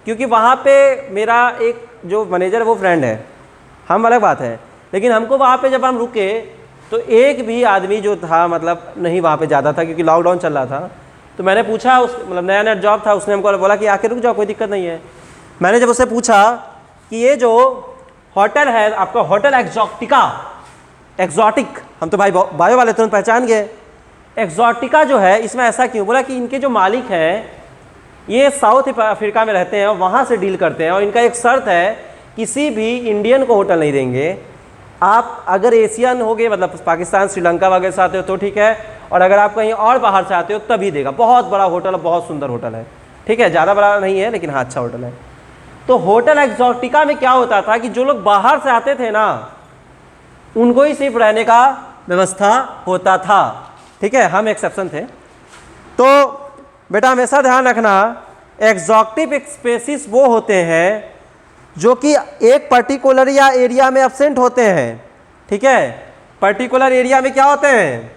क्योंकि वहाँ पे मेरा एक जो मैनेजर वो फ्रेंड है, हम अलग बात है। लेकिन हमको वहाँ पे जब हम रुके तो एक भी आदमी जो था मतलब नहीं वहाँ पे ज़्यादा था क्योंकि लॉकडाउन चल रहा था। तो मैंने पूछा, उस मतलब नया नया जॉब था, उसने हमको बोला कि आके रुक जाओ, कोई दिक्कत नहीं है। मैंने जब उससे पूछा कि ये जो होटल है आपका होटल एक्सोटिका, एक्सोटिक, हम तो भाई बायो वाले तुरंत पहचान गए। एक्सोटिका जो है इसमें ऐसा क्यों? बोला कि इनके जो मालिक हैं ये साउथ अफ्रीका में रहते हैं और वहाँ से डील करते हैं, और इनका एक शर्त है किसी भी इंडियन को होटल नहीं देंगे। आप अगर एशियन होगे मतलब पाकिस्तान श्रीलंका वगैरह से आते हो तो ठीक है, और अगर आप कहीं और बाहर से आते हो तभी देगा। बहुत बड़ा होटल है, बहुत सुंदर होटल है, ठीक है, ज़्यादा बड़ा नहीं है लेकिन हाँ अच्छा होटल है। तो होटल एक्सोटिका में क्या होता था कि जो लोग बाहर से आते थे ना उनको ही सिर्फ रहने का व्यवस्था होता था, ठीक है, हम एक्सेप्शन थे। तो बेटा हमेशा ध्यान रखना, एक्सोटिक स्पेसीज वो होते हैं जो कि एक पर्टिकुलर या एरिया में एब्सेंट होते हैं, ठीक है। पर्टिकुलर एरिया में क्या होते हैं?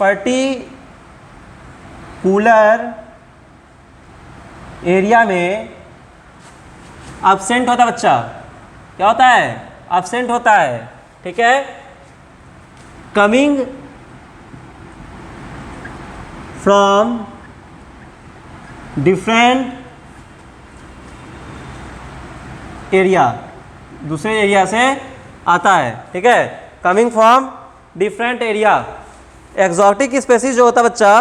पर्टिकुलर एरिया में एब्सेंट होता है बच्चा। क्या होता है? एब्सेंट होता है, ठीक है। कमिंग फ्रॉम डिफरेंट एरिया, दूसरे एरिया से आता है, ठीक है। Coming from different area. Exotic species जो होता है बच्चा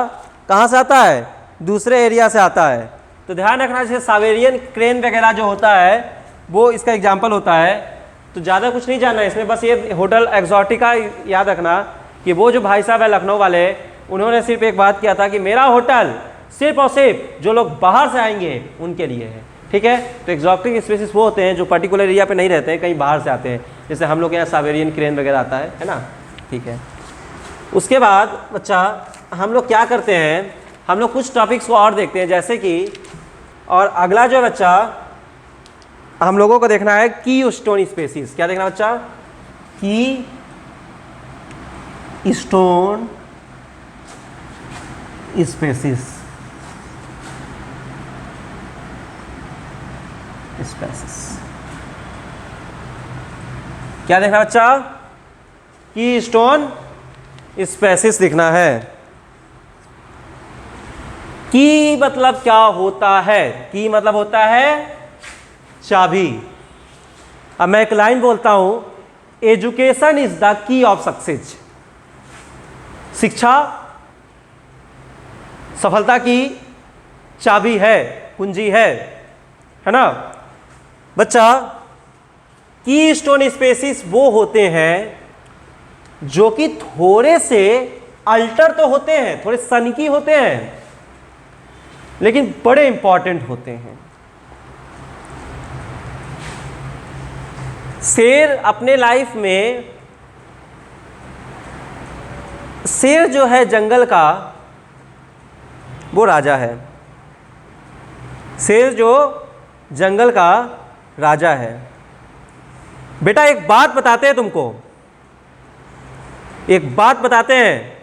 कहाँ से आता है? दूसरे एरिया से आता है। तो ध्यान रखना, जैसे साइबेरियन क्रेन वगैरह जो होता है वो इसका एग्जाम्पल होता है। तो ज़्यादा कुछ नहीं जानना है इसमें, बस ये होटल एक्सोटिका याद रखना कि वो जो भाई साहब है लखनऊ वाले, उन्होंने सिर्फ एक बात किया था कि मेरा होटल सिर्फ और सिर्फ जो लोग बाहर से आएंगे उनके लिए है, ठीक है। तो एक्सोटिक स्पेसीज वो होते हैं जो पर्टिकुलर एरिया पे नहीं रहते हैं, कहीं बाहर से आते हैं, जैसे हम लोग के यहाँ साइबेरियन क्रेन वगैरह आता है ना, ठीक है। उसके बाद बच्चा हम लोग क्या करते हैं, हम लोग कुछ टॉपिक्स को और देखते हैं, जैसे कि और अगला जो बच्चा हम लोगों को देखना है की स्टोन स्पेसीज। क्या देखना बच्चा? की स्टोन स्पेसीज। क्या देखना बच्चा? की स्टोन स्पेसीज दिखना है। की मतलब क्या होता है? की मतलब होता है चाबी। अब मैं एक लाइन बोलता हूं, education is the key of success. शिक्षा सफलता की चाबी है, कुंजी है ना बच्चा। की स्टोन स्पेसीज वो होते हैं जो कि थोड़े से अल्टर तो होते हैं, थोड़े सनकी होते हैं, लेकिन बड़े इंपॉर्टेंट होते हैं। शेर अपने लाइफ में, शेर जो है जंगल का वो राजा है। शेर जो जंगल का राजा है। बेटा एक बात बताते हैं तुमको, एक बात बताते हैं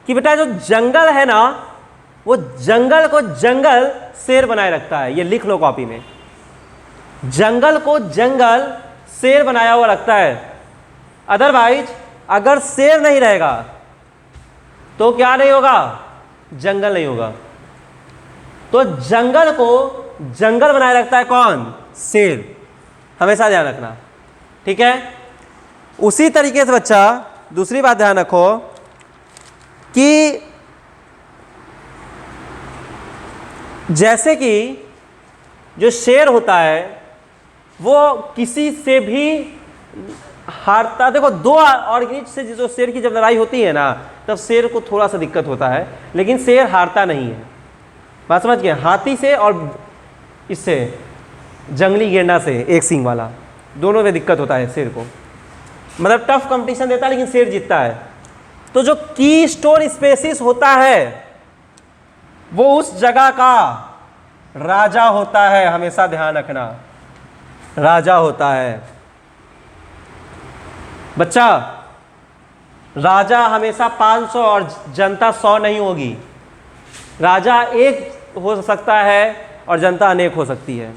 कि बेटा जो जंगल है ना वो जंगल को जंगल शेर बनाए रखता है। ये लिख लो कॉपी में, जंगल को जंगल शेर बनाया हुआ रखता है। अदरवाइज अगर शेर नहीं रहेगा तो क्या नहीं होगा, जंगल नहीं होगा। तो जंगल को जंगल बनाए रखता है कौन, शेर, हमेशा ध्यान रखना, ठीक है। उसी तरीके से बच्चा दूसरी बात ध्यान रखो कि जैसे कि जो शेर होता है वो किसी से भी हारता, देखो दो ऑर्गेनिज से जो शेर की जब लड़ाई होती है ना तब शेर को थोड़ा सा दिक्कत होता है, लेकिन शेर हारता नहीं है। बात समझ गए, हाथी से और इससे जंगली गेंडा से एक सींग वाला, दोनों में दिक्कत होता है शेर को, मतलब टफ कंपटीशन देता है लेकिन शेर जीतता है। तो जो की स्टोन स्पेसीज होता है वो उस जगह का राजा होता है, हमेशा ध्यान रखना, राजा होता है बच्चा। राजा हमेशा 500 और जनता 100 नहीं होगी, राजा एक हो सकता है और जनता अनेक हो सकती है।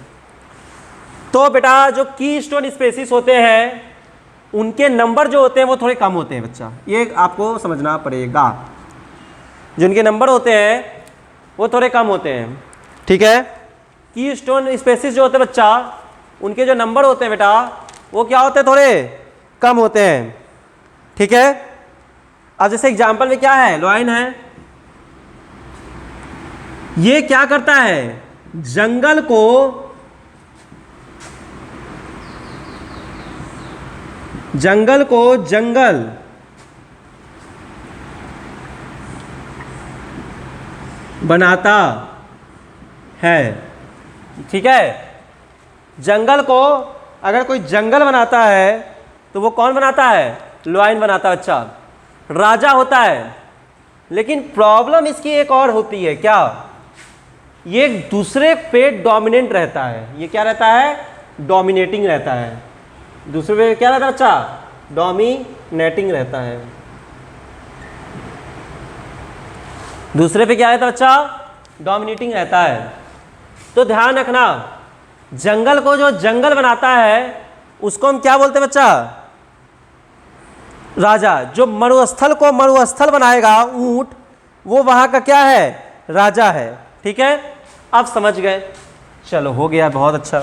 तो बेटा जो की स्टोन स्पेसीज होते हैं उनके नंबर जो होते हैं वो थोड़े कम होते हैं बच्चा, ये आपको समझना पड़ेगा। जिनके नंबर होते हैं वो थोड़े कम होते हैं, ठीक है। की स्टोन स्पेसीज जो होते हैं बच्चा उनके जो नंबर होते हैं बेटा वो क्या होते हैं, थोड़े कम होते हैं, ठीक है। अब जैसे एग्जाम्पल में क्या है, लॉयन है, ये क्या करता है, जंगल को जंगल बनाता है, ठीक है। जंगल को अगर कोई जंगल बनाता है तो वो कौन बनाता है, लॉयन बनाता है बच्चा, राजा होता है। लेकिन प्रॉब्लम इसकी एक और होती है, क्या, ये दूसरे पे डोमिनेंट रहता है। ये क्या रहता है, डोमिनेटिंग रहता है, दूसरे पे क्या रहता है बच्चा, डोमिनेटिंग रहता है। दूसरे पे क्या रहता है बच्चा, डोमिनेटिंग रहता है। तो ध्यान रखना, जंगल को जो जंगल बनाता है उसको हम क्या बोलते हैं बच्चा, राजा। जो मरुस्थल को मरुस्थल बनाएगा ऊंट, वो वहां का क्या है, राजा है, ठीक है। अब समझ गए, चलो हो गया, बहुत अच्छा।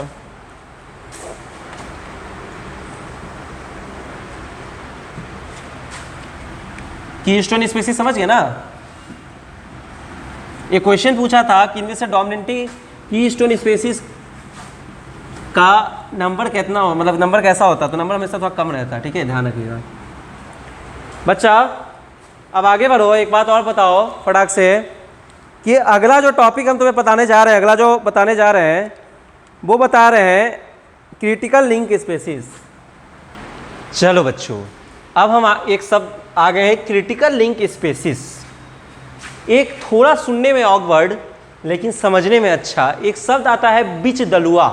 की स्टोन स्पीसीज समझ गए ना। एक क्वेश्चन पूछा था कि इनमें से डोमिनेटिंग की स्टोन स्पीसीज का नंबर कितना हो, मतलब नंबर कैसा होता, तो नंबर हमेशा थोड़ा कम रहता है, ठीक है, ध्यान रखिएगा बच्चा। अब आगे बढ़ो, एक बात और बताओ फटाक से कि अगला जो टॉपिक हम तुम्हें बताने जा रहे हैं, अगला जो बताने जा रहे हैं वो बता रहे हैं क्रिटिकल लिंक स्पेसीज। चलो बच्चों, अब हम एक शब्द आ गए हैं, क्रिटिकल लिंक स्पेसीज। एक थोड़ा सुनने में ऑकवर्ड लेकिन समझने में अच्छा एक शब्द आता है, बिच दलुआ।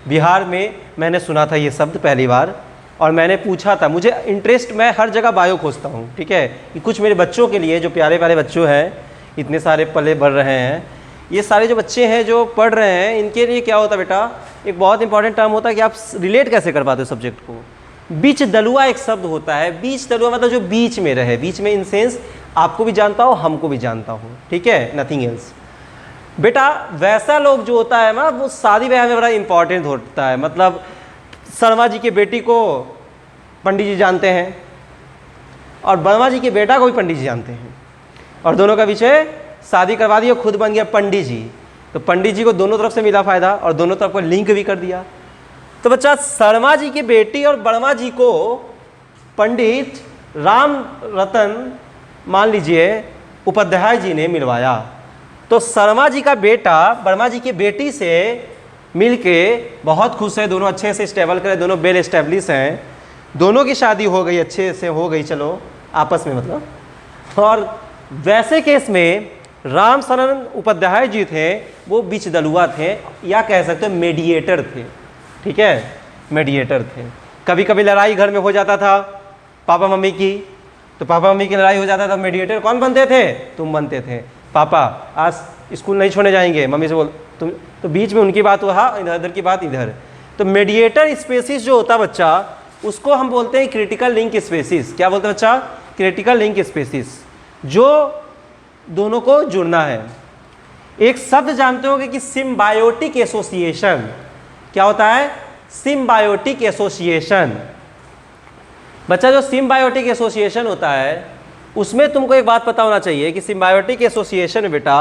बिहार में मैंने सुना था ये शब्द पहली बार, और मैंने पूछा था, मुझे इंटरेस्ट, मैं हर जगह बायो खोजता हूँ, ठीक है, कि कुछ मेरे बच्चों के लिए, जो प्यारे प्यारे बच्चों हैं, इतने सारे पले बढ़ रहे हैं, ये सारे जो बच्चे हैं जो पढ़ रहे हैं, इनके लिए क्या होता है बेटा, एक बहुत इंपॉर्टेंट टर्म होता है कि आप रिलेट कैसे कर पाते हो सब्जेक्ट को। बीच दलुआ एक शब्द होता है, बीच दलुआ मतलब जो बीच में रहे, बीच में इन सेंस आपको भी जानता हो, हमको भी जानता हो, ठीक है, नथिंग एल्स। बेटा वैसा लोग जो होता है ना, वो शादी ब्याह में बड़ा इंपॉर्टेंट होता है। मतलब शर्मा जी की बेटी को पंडित जी जानते हैं और वर्मा जी के बेटा को भी पंडित जी जानते हैं, और दोनों का विषय शादी करवा दिया, खुद बन गया पंडित जी। तो पंडित जी को दोनों तरफ से मिला फायदा और दोनों तरफ को लिंक भी कर दिया। तो बच्चा शर्मा जी की बेटी और वर्मा जी को पंडित राम रतन मान लीजिए उपाध्याय जी ने मिलवाया। तो शर्मा जी का बेटा वर्मा जी की बेटी से मिलके बहुत खुश है, दोनों अच्छे से स्टेबल करे, दोनों वेल एस्टेब्लिश हैं, दोनों की शादी हो गई, अच्छे से हो गई, चलो आपस में मतलब। और वैसे केस में राम शरण उपाध्याय जी थे, वो बीच दलुआ थे, या कह सकते हो मेडिएटर थे, ठीक है, मेडिएटर थे। कभी कभी लड़ाई घर में हो जाता था पापा मम्मी की, तो पापा मम्मी की लड़ाई हो जाता था, मेडिएटर कौन बनते थे, तुम बनते थे। पापा आज स्कूल नहीं छोड़ने जाएंगे, मम्मी से बोल तुम, तो बीच में उनकी बात हुआ, इधर की बात इधर। तो मेडिएटर स्पेसीज जो होता बच्चा, उसको हम बोलते हैं क्रिटिकल लिंक स्पेसीज। क्या बोलते हैं बच्चा? क्रिटिकल लिंक स्पेसीज, जो दोनों को जुड़ना है। एक शब्द जानते होंगे कि सिम्बायोटिक एसोसिएशन। क्या होता है? Symbiotic association. बच्चा जो सिम्बायोटिक एसोसिएशन होता है उसमें तुमको एक बात पता होना चाहिए कि सिम्बायोटिक एसोसिएशन में बेटा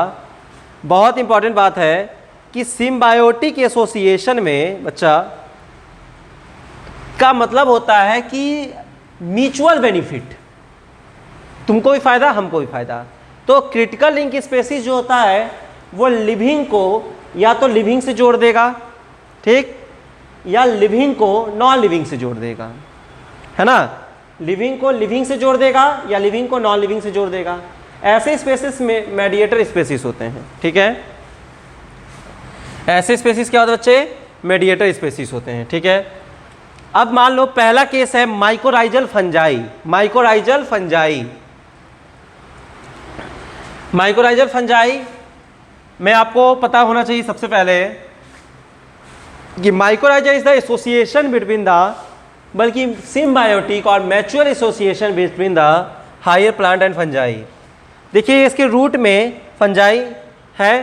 बहुत इंपॉर्टेंट बात है कि सिम्बायोटिक एसोसिएशन में बच्चा का मतलब होता है कि म्यूचुअल बेनिफिट, तुमको भी फायदा हमको भी फायदा। तो क्रिटिकल लिंक स्पेसीज जो होता है वो लिविंग को या तो लिविंग से जोड़ देगा, ठीक, या लिविंग को नॉन लिविंग से जोड़ देगा, है ना। लिविंग को लिविंग से जोड़ देगा या लिविंग को नॉन लिविंग से जोड़ देगा। ऐसे स्पेसीज में मेडिएटर स्पेसीज होते हैं, ठीक है। ऐसे स्पेसीज क्या होते हैं बच्चे? मेडिएटर स्पेसीज होते हैं, ठीक है। अब मान लो पहला केस है mycorrhizal fungi. Mycorrhizal fungi, mycorrhizal fungi में आपको पता होना चाहिए सबसे पहले कि mycorrhiza is the association between the, बल्कि सिम्बायोटिक और mutual association between the higher plant and fungi. देखिए इसके रूट में फंजाई है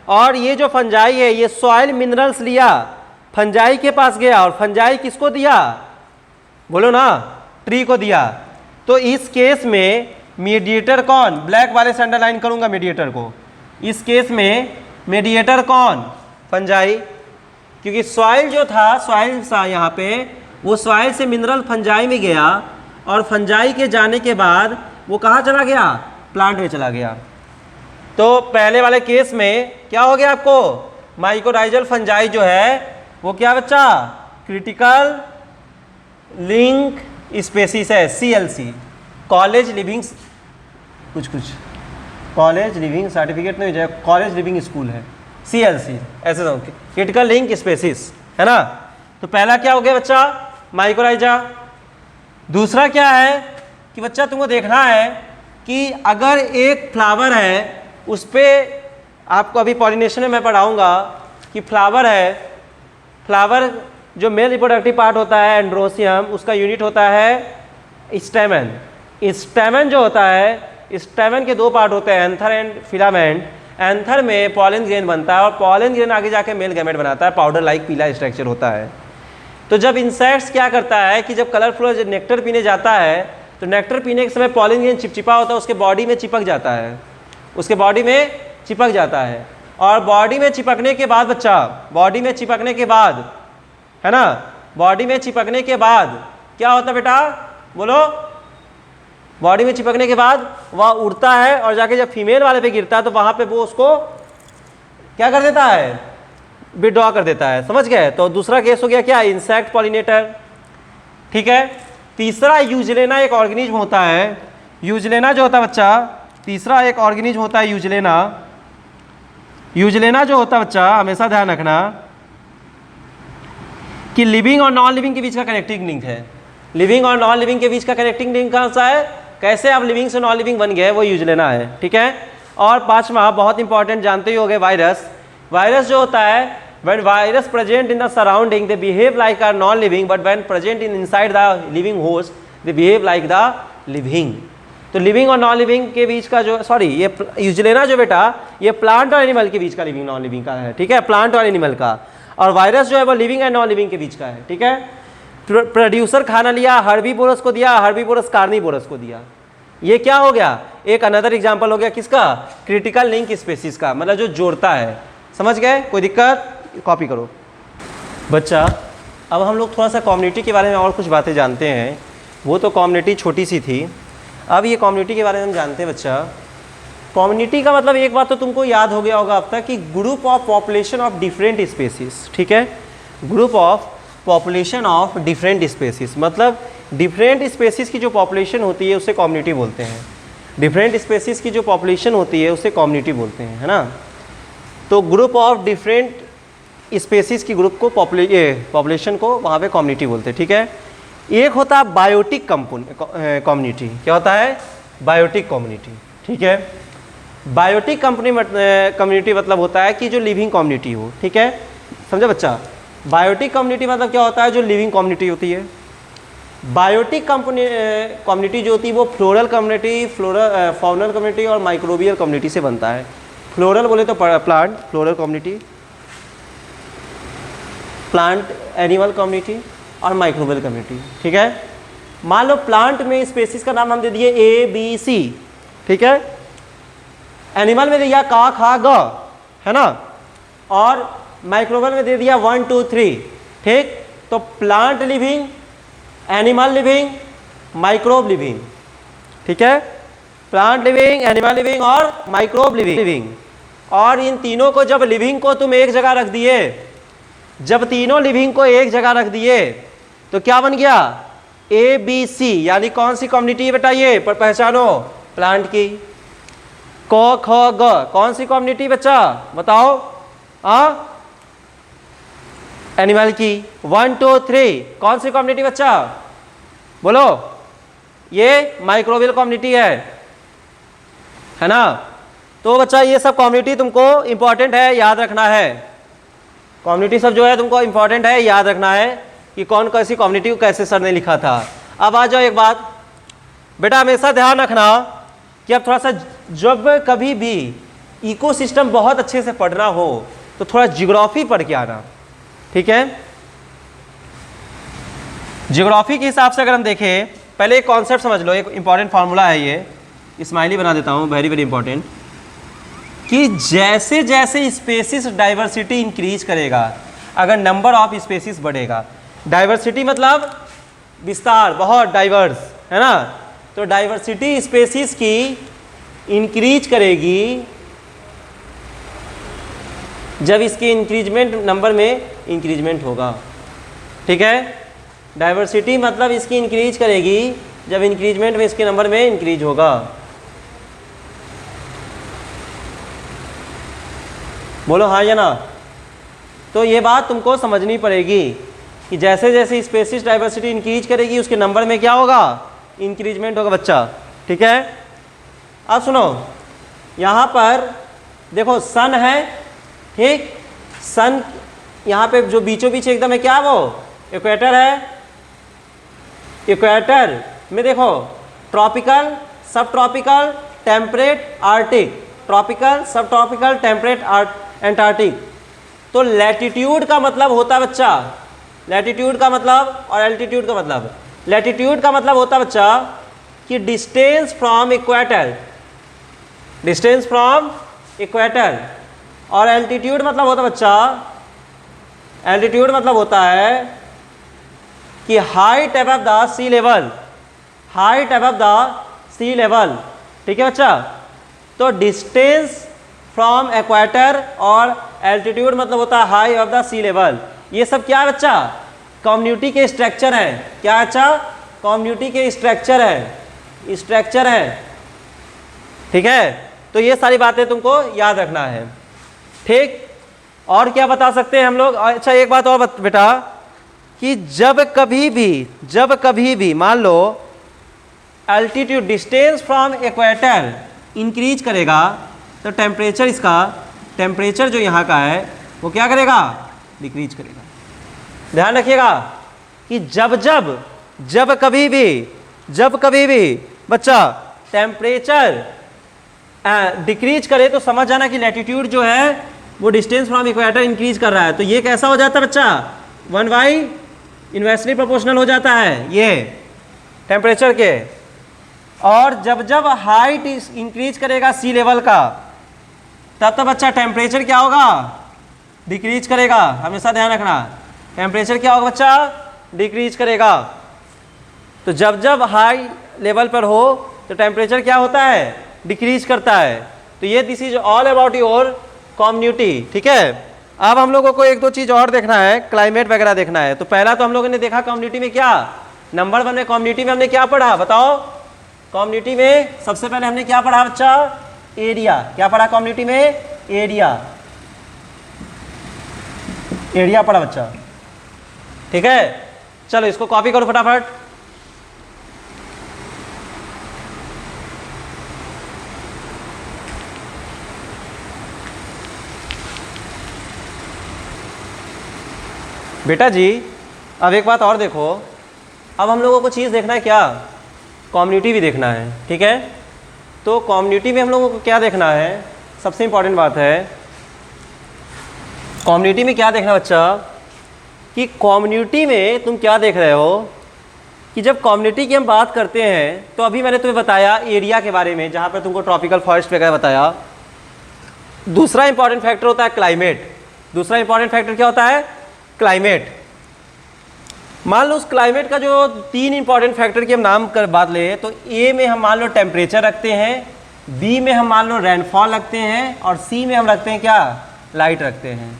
और ये जो फंजाई है ये सॉइल मिनरल्स लिया, फंजाई के पास गया और फंजाई किसको दिया? बोलो ना, ट्री को दिया। तो इस केस में मीडिएटर कौन? ब्लैक वाले से अंडरलाइन करूंगा मीडिएटर को। इस केस में मीडिएटर कौन? फंजाई, क्योंकि सॉइल जो था, सॉइल था यहाँ पे, वो सॉइल से मिनरल फंजाई में गया और फंजाई के जाने के बाद वो कहाँ चला गया? प्लांट में चला गया। तो पहले वाले केस में क्या हो गया आपको? माइकोराइजल फंजाई जो है वो क्या बच्चा? क्रिटिकल लिंक स्पेसीज है, CLC, कॉलेज लिविंग कुछ कॉलेज लिविंग सर्टिफिकेट नहीं हो जाए, कॉलेज लिविंग स्कूल है, CLC, ऐसे क्रिटिकल लिंक स्पेसीज, है ना। तो पहला क्या हो गया बच्चा? माइकोराइजा। दूसरा क्या है कि बच्चा तुमको देखना है कि अगर एक फ्लावर है उस पर, आपको अभी पॉलिनेशन में मैं पढ़ाऊंगा कि फ्लावर है, फ्लावर जो मेल रिप्रोडक्टिव पार्ट होता है एंड्रोसियम, उसका यूनिट होता है स्टेमन। स्टेमन जो होता है, स्टेमन के दो पार्ट होते हैं, एंथर एंड फिलामेंट। एंथर में पॉलन ग्रेन बनता है और पॉलन ग्रेन आगे जाके मेल गैमेट बनाता है, पाउडर लाइक पीला स्ट्रक्चर होता है। तो जब इंसेक्ट्स क्या करता है कि जब कलरफुल नेक्टर पीने जाता है तो नेक्टर पीने के समय पॉलन ग्रेन चिपचिपा होता है, उसके बॉडी में चिपक जाता है, उसके बॉडी में चिपक जाता है। और बॉडी में चिपकने के बाद बच्चा, बॉडी में चिपकने के बाद, है ना, बॉडी में चिपकने के बाद क्या होता है बेटा? बोलो। बॉडी में चिपकने के बाद वह उड़ता है और जाके जब फीमेल वाले पे गिरता है तो वहाँ पे वो उसको क्या कर देता है? विड्रॉ कर देता है। समझ गए? तो दूसरा केस हो गया क्या? इंसेक्ट पॉलिनेटर, ठीक है। तीसरा यूजलेना एक ऑर्गेनिज्म होता है। यूजलेना जो होता है बच्चा, तीसरा एक ऑर्गेनिज्म होता है यूजलेना। यूजलेना जो होता है बच्चा, हमेशा ध्यान रखना कि लिविंग और नॉन लिविंग के बीच का कनेक्टिंग लिंक है। लिविंग और नॉन लिविंग के बीच का कनेक्टिंग लिंक कौन सा है? कैसे आप लिविंग से नॉन लिविंग बन गए, वो यूजलेना है, ठीक है। और पांचवा बहुत इंपॉर्टेंट, जानते ही होंगे, वायरस। वायरस जो होता है, when virus present in the surrounding they behave like a non living, but when present in inside the living host they behave like the living। तो लिविंग और नॉन लिविंग के बीच का जो, सॉरी, ये यूजलेना जो बेटा ये प्लांट और एनिमल के बीच का लिविंग नॉन लिविंग का है, ठीक है, प्लांट और एनिमल का। और वायरस जो है वो लिविंग एंड नॉन लिविंग के बीच का है, ठीक है। प्रोड्यूसर खाना लिया, हर्बीवोरस को दिया, हर्बीवोरस कार्निवोरस को दिया। ये क्या हो गया? एक अनदर एग्जाम्पल हो गया किसका? क्रिटिकल लिंक स्पेसीज का, मतलब जो जोड़ता है। समझ गए? कोई दिक्कत? कॉपी करो बच्चा। अब हम लोग थोड़ा सा कम्युनिटी के बारे में और कुछ बातें जानते हैं। वो तो कम्युनिटी छोटी सी थी, अब ये कम्युनिटी के बारे में हम जानते हैं बच्चा। कम्युनिटी का मतलब एक बात तो तुमको याद हो गया होगा अब तक कि group of population of different species, ठीक है। Group of population of different species, मतलब डिफरेंट स्पेसीज की जो पॉपुलेशन होती है उसे कम्युनिटी बोलते हैं। डिफरेंट स्पेसीज की जो पॉपुलेशन होती है उसे कम्युनिटी बोलते हैं, है ना। तो ग्रुप ऑफ डिफरेंट स्पेसीज की ग्रुप को पॉपुलेशन को वहाँ पे कम्युनिटी बोलते हैं, ठीक है। एक होता है बायोटिक कम्युनिटी। क्या होता है? बायोटिक कम्युनिटी, ठीक है। बायोटिक कम्युनिटी मतलब होता है कि जो लिविंग कम्युनिटी हो, ठीक है, समझा बच्चा। बायोटिक कम्युनिटी मतलब क्या होता है? जो लिविंग कम्युनिटी होती है। बायोटिक कम्युनिटी जो होती है वो फ्लोरल कम्युनिटी, फॉर्मल कम्युनिटी और माइक्रोबियल कम्युनिटी से बनता है। फ्लोरल बोले तो plant floral community, plant animal community और माइक्रोबियल कम्युनिटी। ठीक है, मान लो प्लांट में स्पेसीज का नाम हम दे दिए ABC, ठीक है। एनिमल में दिया का खा ग, है ना, और माइक्रोबियल में दे दिया 1 2 3, ठीक। तो plant living, animal living, microbe living, ठीक है। प्लांट लिविंग, एनिमल लिविंग और माइक्रोब लिविंग। और इन तीनों को जब लिविंग को तुम एक जगह रख दिए, जब तीनों लिविंग को एक जगह रख दिए तो क्या बन गया? ABC, यानी कौन सी कम्युनिटी बताइए, पर पहचानो, प्लांट की। क ख ग कौन सी कम्युनिटी बच्चा बताओ? एनिमल की। 1 2 3 कौन सी कम्युनिटी बच्चा बोलो? ये माइक्रोबियल कम्युनिटी है ना। तो बच्चा ये सब कम्युनिटी तुमको इंपॉर्टेंट है, याद रखना है। कम्युनिटी सब जो है तुमको इंपॉर्टेंट है, याद रखना है कि कौन कैसी कम्युनिटी को कैसे सर ने लिखा था। अब आ जाओ एक बात बेटा, हमेशा ध्यान रखना कि अब थोड़ा सा जब कभी भी इकोसिस्टम बहुत अच्छे से पढ़ना हो तो थोड़ा ज्योग्राफी पढ़ के आना, ठीक है। ज्योग्राफी के हिसाब से अगर हम देखें, पहले एक कॉन्सेप्ट समझ लो, एक इंपॉर्टेंट फार्मूला है, ये स्माइली बना देता हूँ, वेरी वेरी इंपॉर्टेंट, कि जैसे जैसे स्पेसिस डाइवर्सिटी इंक्रीज करेगा, अगर नंबर ऑफ स्पेसिस बढ़ेगा, डाइवर्सिटी मतलब विस्तार, बहुत डाइवर्स, है ना, तो डाइवर्सिटी स्पेसिस की इंक्रीज करेगी जब इसकी इंक्रीजमेंट नंबर में इंक्रीजमेंट होगा, ठीक है। डाइवर्सिटी मतलब इसकी इंक्रीज करेगी जब इंक्रीजमेंट में इसके नंबर में इंक्रीज होगा। बोलो हाँ या ना। तो ये बात तुमको समझनी पड़ेगी कि जैसे जैसे स्पेसिस डाइवर्सिटी इंक्रीज करेगी उसके नंबर में क्या होगा? इंक्रीजमेंट होगा बच्चा, ठीक है। अब सुनो, यहाँ पर देखो सन है, ठीक। सन यहाँ पे जो बीचों बीच एकदम है, क्या वो इक्वेटर है। इक्वेटर में देखो ट्रॉपिकल, सब ट्रॉपिकल, टेम्परेट, आर्टिक, ट्रॉपिकल, सब ट्रॉपिकल, टेम्परेट, एंटार्क्टिक। तो लैटिट्यूड का मतलब होता है बच्चा, लैटिट्यूड का मतलब और एल्टीट्यूड का मतलब, लैटिट्यूड का मतलब होता है बच्चा कि distance from equator, distance from equator, और एल्टीट्यूड मतलब होता है बच्चा, एल्टीट्यूड मतलब होता है कि height above the sea level, height above the sea level, ठीक है बच्चा। तो डिस्टेंस फ्रॉम इक्वेटर और एल्टीट्यूड मतलब होता है high above the sea level. ये सब क्या है बच्चा? कम्युनिटी के स्ट्रक्चर है। क्या अच्छा? कम्युनिटी के स्ट्रक्चर है, स्ट्रक्चर है, ठीक है। तो ये सारी बातें तुमको याद रखना है, ठीक। और क्या बता सकते हैं हम लोग? अच्छा एक बात और बेटा, कि जब कभी भी मान लो altitude, distance from equator increase करेगा तो टेम्परेचर, इसका टेम्परेचर जो यहाँ का है वो क्या करेगा? डिक्रीज करेगा। ध्यान रखिएगा कि जब कभी भी बच्चा टेम्परेचर डिक्रीज करे तो समझ जाना कि लैटिट्यूड जो है वो डिस्टेंस फ्रॉम इक्वेटर इंक्रीज कर रहा है। तो ये कैसा हो जाता है बच्चा? 1/, इन्वर्सली प्रोपोर्शनल हो जाता है ये टेम्परेचर के। और जब हाइट इंक्रीज करेगा सी लेवल का, तब बच्चा टेम्परेचर क्या होगा? डिक्रीज करेगा। हमेशा ध्यान रखना, टेम्परेचर क्या होगा बच्चा? डिक्रीज करेगा। तो जब हाई लेवल पर हो तो टेम्परेचर क्या होता है? डिक्रीज करता है। तो ये this is all about your community, ठीक है। अब हम लोगों को एक दो चीज़ और देखना है, क्लाइमेट वगैरह देखना है। तो पहला तो हम लोगों ने देखा कम्युनिटी में क्या, नंबर 1 में कम्युनिटी में हमने क्या पढ़ा बताओ? कम्युनिटी में सबसे पहले हमने क्या पढ़ा बच्चा? एरिया। क्या पढ़ा कम्युनिटी में? एरिया, एरिया पढ़ा बच्चा, ठीक है। चलो इसको कॉपी करो फटाफट। बेटा जी अब एक बात और देखो अब हम लोगों को चीज़ देखना है क्या, कम्युनिटी भी देखना है, ठीक है। तो कम्युनिटी में हम लोगों को क्या देखना है, सबसे इंपॉर्टेंट बात है कम्युनिटी में क्या देखना बच्चा, कि कम्युनिटी में तुम क्या देख रहे हो कि जब कम्युनिटी की हम बात करते हैं तो अभी मैंने तुम्हें बताया एरिया के बारे में, जहाँ पर तुमको ट्रॉपिकल फॉरेस्ट वगैरह बताया। दूसरा इंपॉर्टेंट फैक्टर होता है क्लाइमेट। दूसरा इंपॉर्टेंट फैक्टर क्या होता है, क्लाइमेट। मान लो उस क्लाइमेट का जो 3 इंपॉर्टेंट फैक्टर की हम नाम कर बात ले, तो ए में हम मान लो टेम्परेचर रखते हैं, बी में हम मान लो रेनफॉल रखते हैं, और सी में हम रखते हैं क्या, लाइट रखते हैं।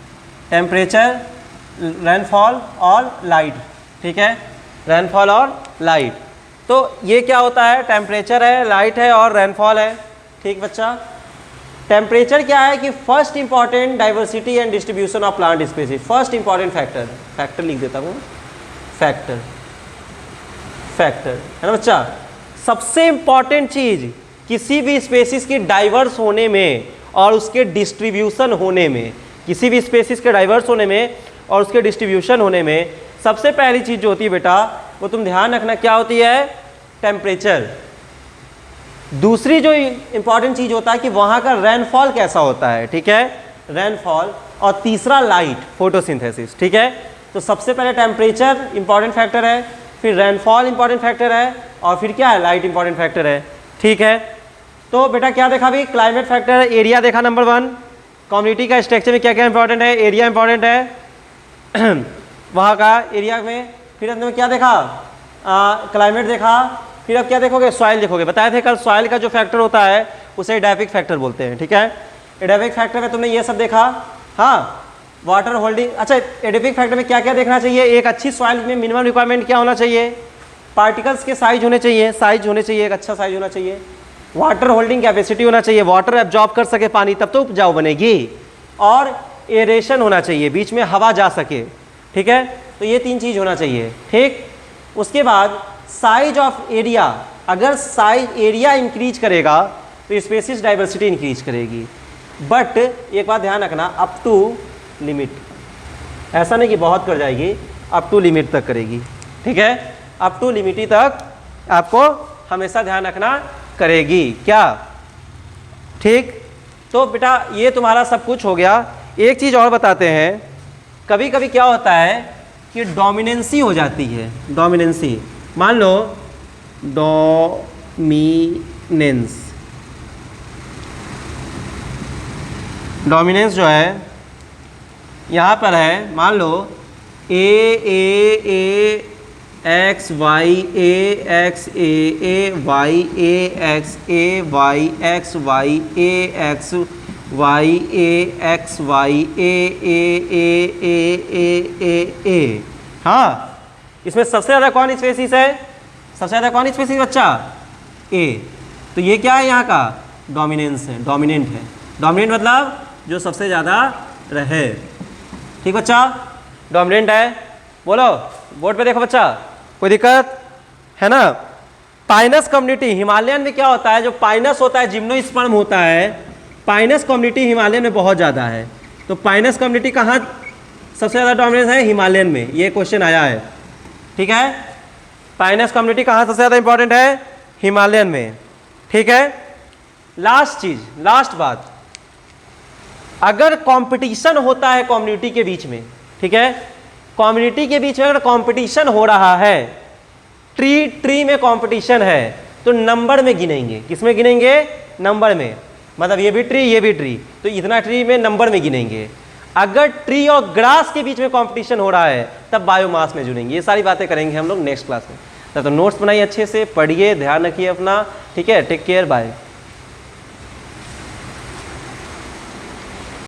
टेम्परेचर, रेनफॉल और लाइट, ठीक है, रेनफॉल और लाइट। तो ये क्या होता है, टेम्परेचर है, लाइट है और रेनफॉल है, ठीक बच्चा। टेम्परेचर क्या है कि first important diversity and distribution of plant species, first important factor, factor लिख देता हूँ, फैक्टर, फैक्टर है ना बच्चा। सबसे इंपॉर्टेंट चीज किसी भी स्पेसीज की डाइवर्स होने में और उसके डिस्ट्रीब्यूशन होने में, किसी भी स्पेसीज के डाइवर्स होने में और उसके डिस्ट्रीब्यूशन होने में सबसे पहली चीज जो होती है बेटा, वो तुम ध्यान रखना क्या होती है, टेम्परेचर। दूसरी जो इंपॉर्टेंट चीज होता है कि वहां का रेनफॉल कैसा होता है, ठीक है, रेनफॉल। और तीसरा लाइट, फोटोसिंथेसिस, ठीक है। तो सबसे पहले टेम्परेचर इंपॉर्टेंट फैक्टर है, फिर रेनफॉल इंपॉर्टेंट फैक्टर है, और फिर क्या है, लाइट इंपॉर्टेंट फैक्टर है, ठीक है। तो बेटा क्या देखा अभी, क्लाइमेट फैक्टर है, एरिया देखा नंबर 1, कम्युनिटी का स्ट्रक्चर में क्या क्या इंपॉर्टेंट है, एरिया इंपॉर्टेंट है वहाँ का एरिया में। फिर हमने क्या देखा, क्लाइमेट देखा। फिर अब क्या देखोगे, सॉइल देखोगे। बताए थे कल सॉइल का जो फैक्टर होता है उसे एडाफिक फैक्टर बोलते हैं, ठीक है। एडाफिक फैक्टर में तुमने ये सब देखा, हाँ, वाटर होल्डिंग। अच्छा, एडाफिक फैक्टर में क्या क्या देखना चाहिए, एक अच्छी सॉइल में मिनिमम रिक्वायरमेंट क्या होना चाहिए, पार्टिकल्स के साइज होने चाहिए, साइज होने चाहिए, एक अच्छा साइज होना चाहिए। वाटर होल्डिंग कैपेसिटी होना चाहिए, वाटर एब्जॉर्ब कर सके पानी, तब तो उपजाऊ बनेगी। और एरेशन होना चाहिए, बीच में हवा जा सके, ठीक है। तो ये 3 चीज़ होना चाहिए, ठीक। उसके बाद साइज ऑफ एरिया, अगर साइज एरिया इंक्रीज करेगा तो स्पेसीज डाइवर्सिटी इंक्रीज करेगी। बट एक बात ध्यान रखना, अप टू लिमिट, ऐसा नहीं कि बहुत कर जाएगी, अप टू लिमिट तक करेगी, ठीक है। अप टू लिमिट तक आपको हमेशा ध्यान रखना करेगी, क्या, ठीक। तो बेटा ये तुम्हारा सब कुछ हो गया। एक चीज़ और बताते हैं, कभी कभी क्या होता है कि डोमिनेंसी हो जाती है, डोमिनेंसी। मान लो डोमिनेंस, डोमिनेंस जो है यहाँ पर है, मान लो A X Y X Y X Y X Y X Y X Y A. हाँ, इसमें सबसे ज़्यादा कौन स्पेसीज है, सबसे ज़्यादा कौन स्पेसीज बच्चा, ए। तो ये क्या है, यहाँ का डोमिनेंस है, डोमिनेंट है। डोमिनेंट मतलब जो सबसे ज़्यादा रहे, ठीक बच्चा, डोमिनेंट है। बोलो, बोर्ड पे देखो बच्चा, कोई दिक्कत है ना। पाइनस कम्युनिटी, हिमालयन में क्या होता है, जो पाइनस होता है, जिम्नोस्पर्म होता है, पाइनस कम्युनिटी हिमालयन में बहुत ज़्यादा है। तो पाइनस कम्युनिटी कहाँ सबसे ज़्यादा डोमिनेंस है, हिमालयन में, ये क्वेश्चन आया है, ठीक है। पाइनस कम्युनिटी कहाँ सबसे ज़्यादा इंपॉर्टेंट है, हिमालयन में, ठीक है। लास्ट चीज़, लास्ट बात, अगर कंपटीशन होता है कम्युनिटी के बीच में, ठीक है, कम्युनिटी के बीच में अगर कंपटीशन हो रहा है, ट्री में कंपटीशन है, तो नंबर में गिनेंगे, किसमें गिनेंगे, नंबर में। मतलब ये भी ट्री, तो इतना ट्री में नंबर में गिनेंगे। अगर ट्री और ग्रास के बीच में कंपटीशन हो रहा है तब बायोमास में जुड़ेंगे। ये सारी बातें करेंगे हम लोग नेक्स्ट क्लास में। तो नोट्स बनाइए अच्छे से, पढ़िए, ध्यान रखिए अपना, ठीक है। Take care, bye.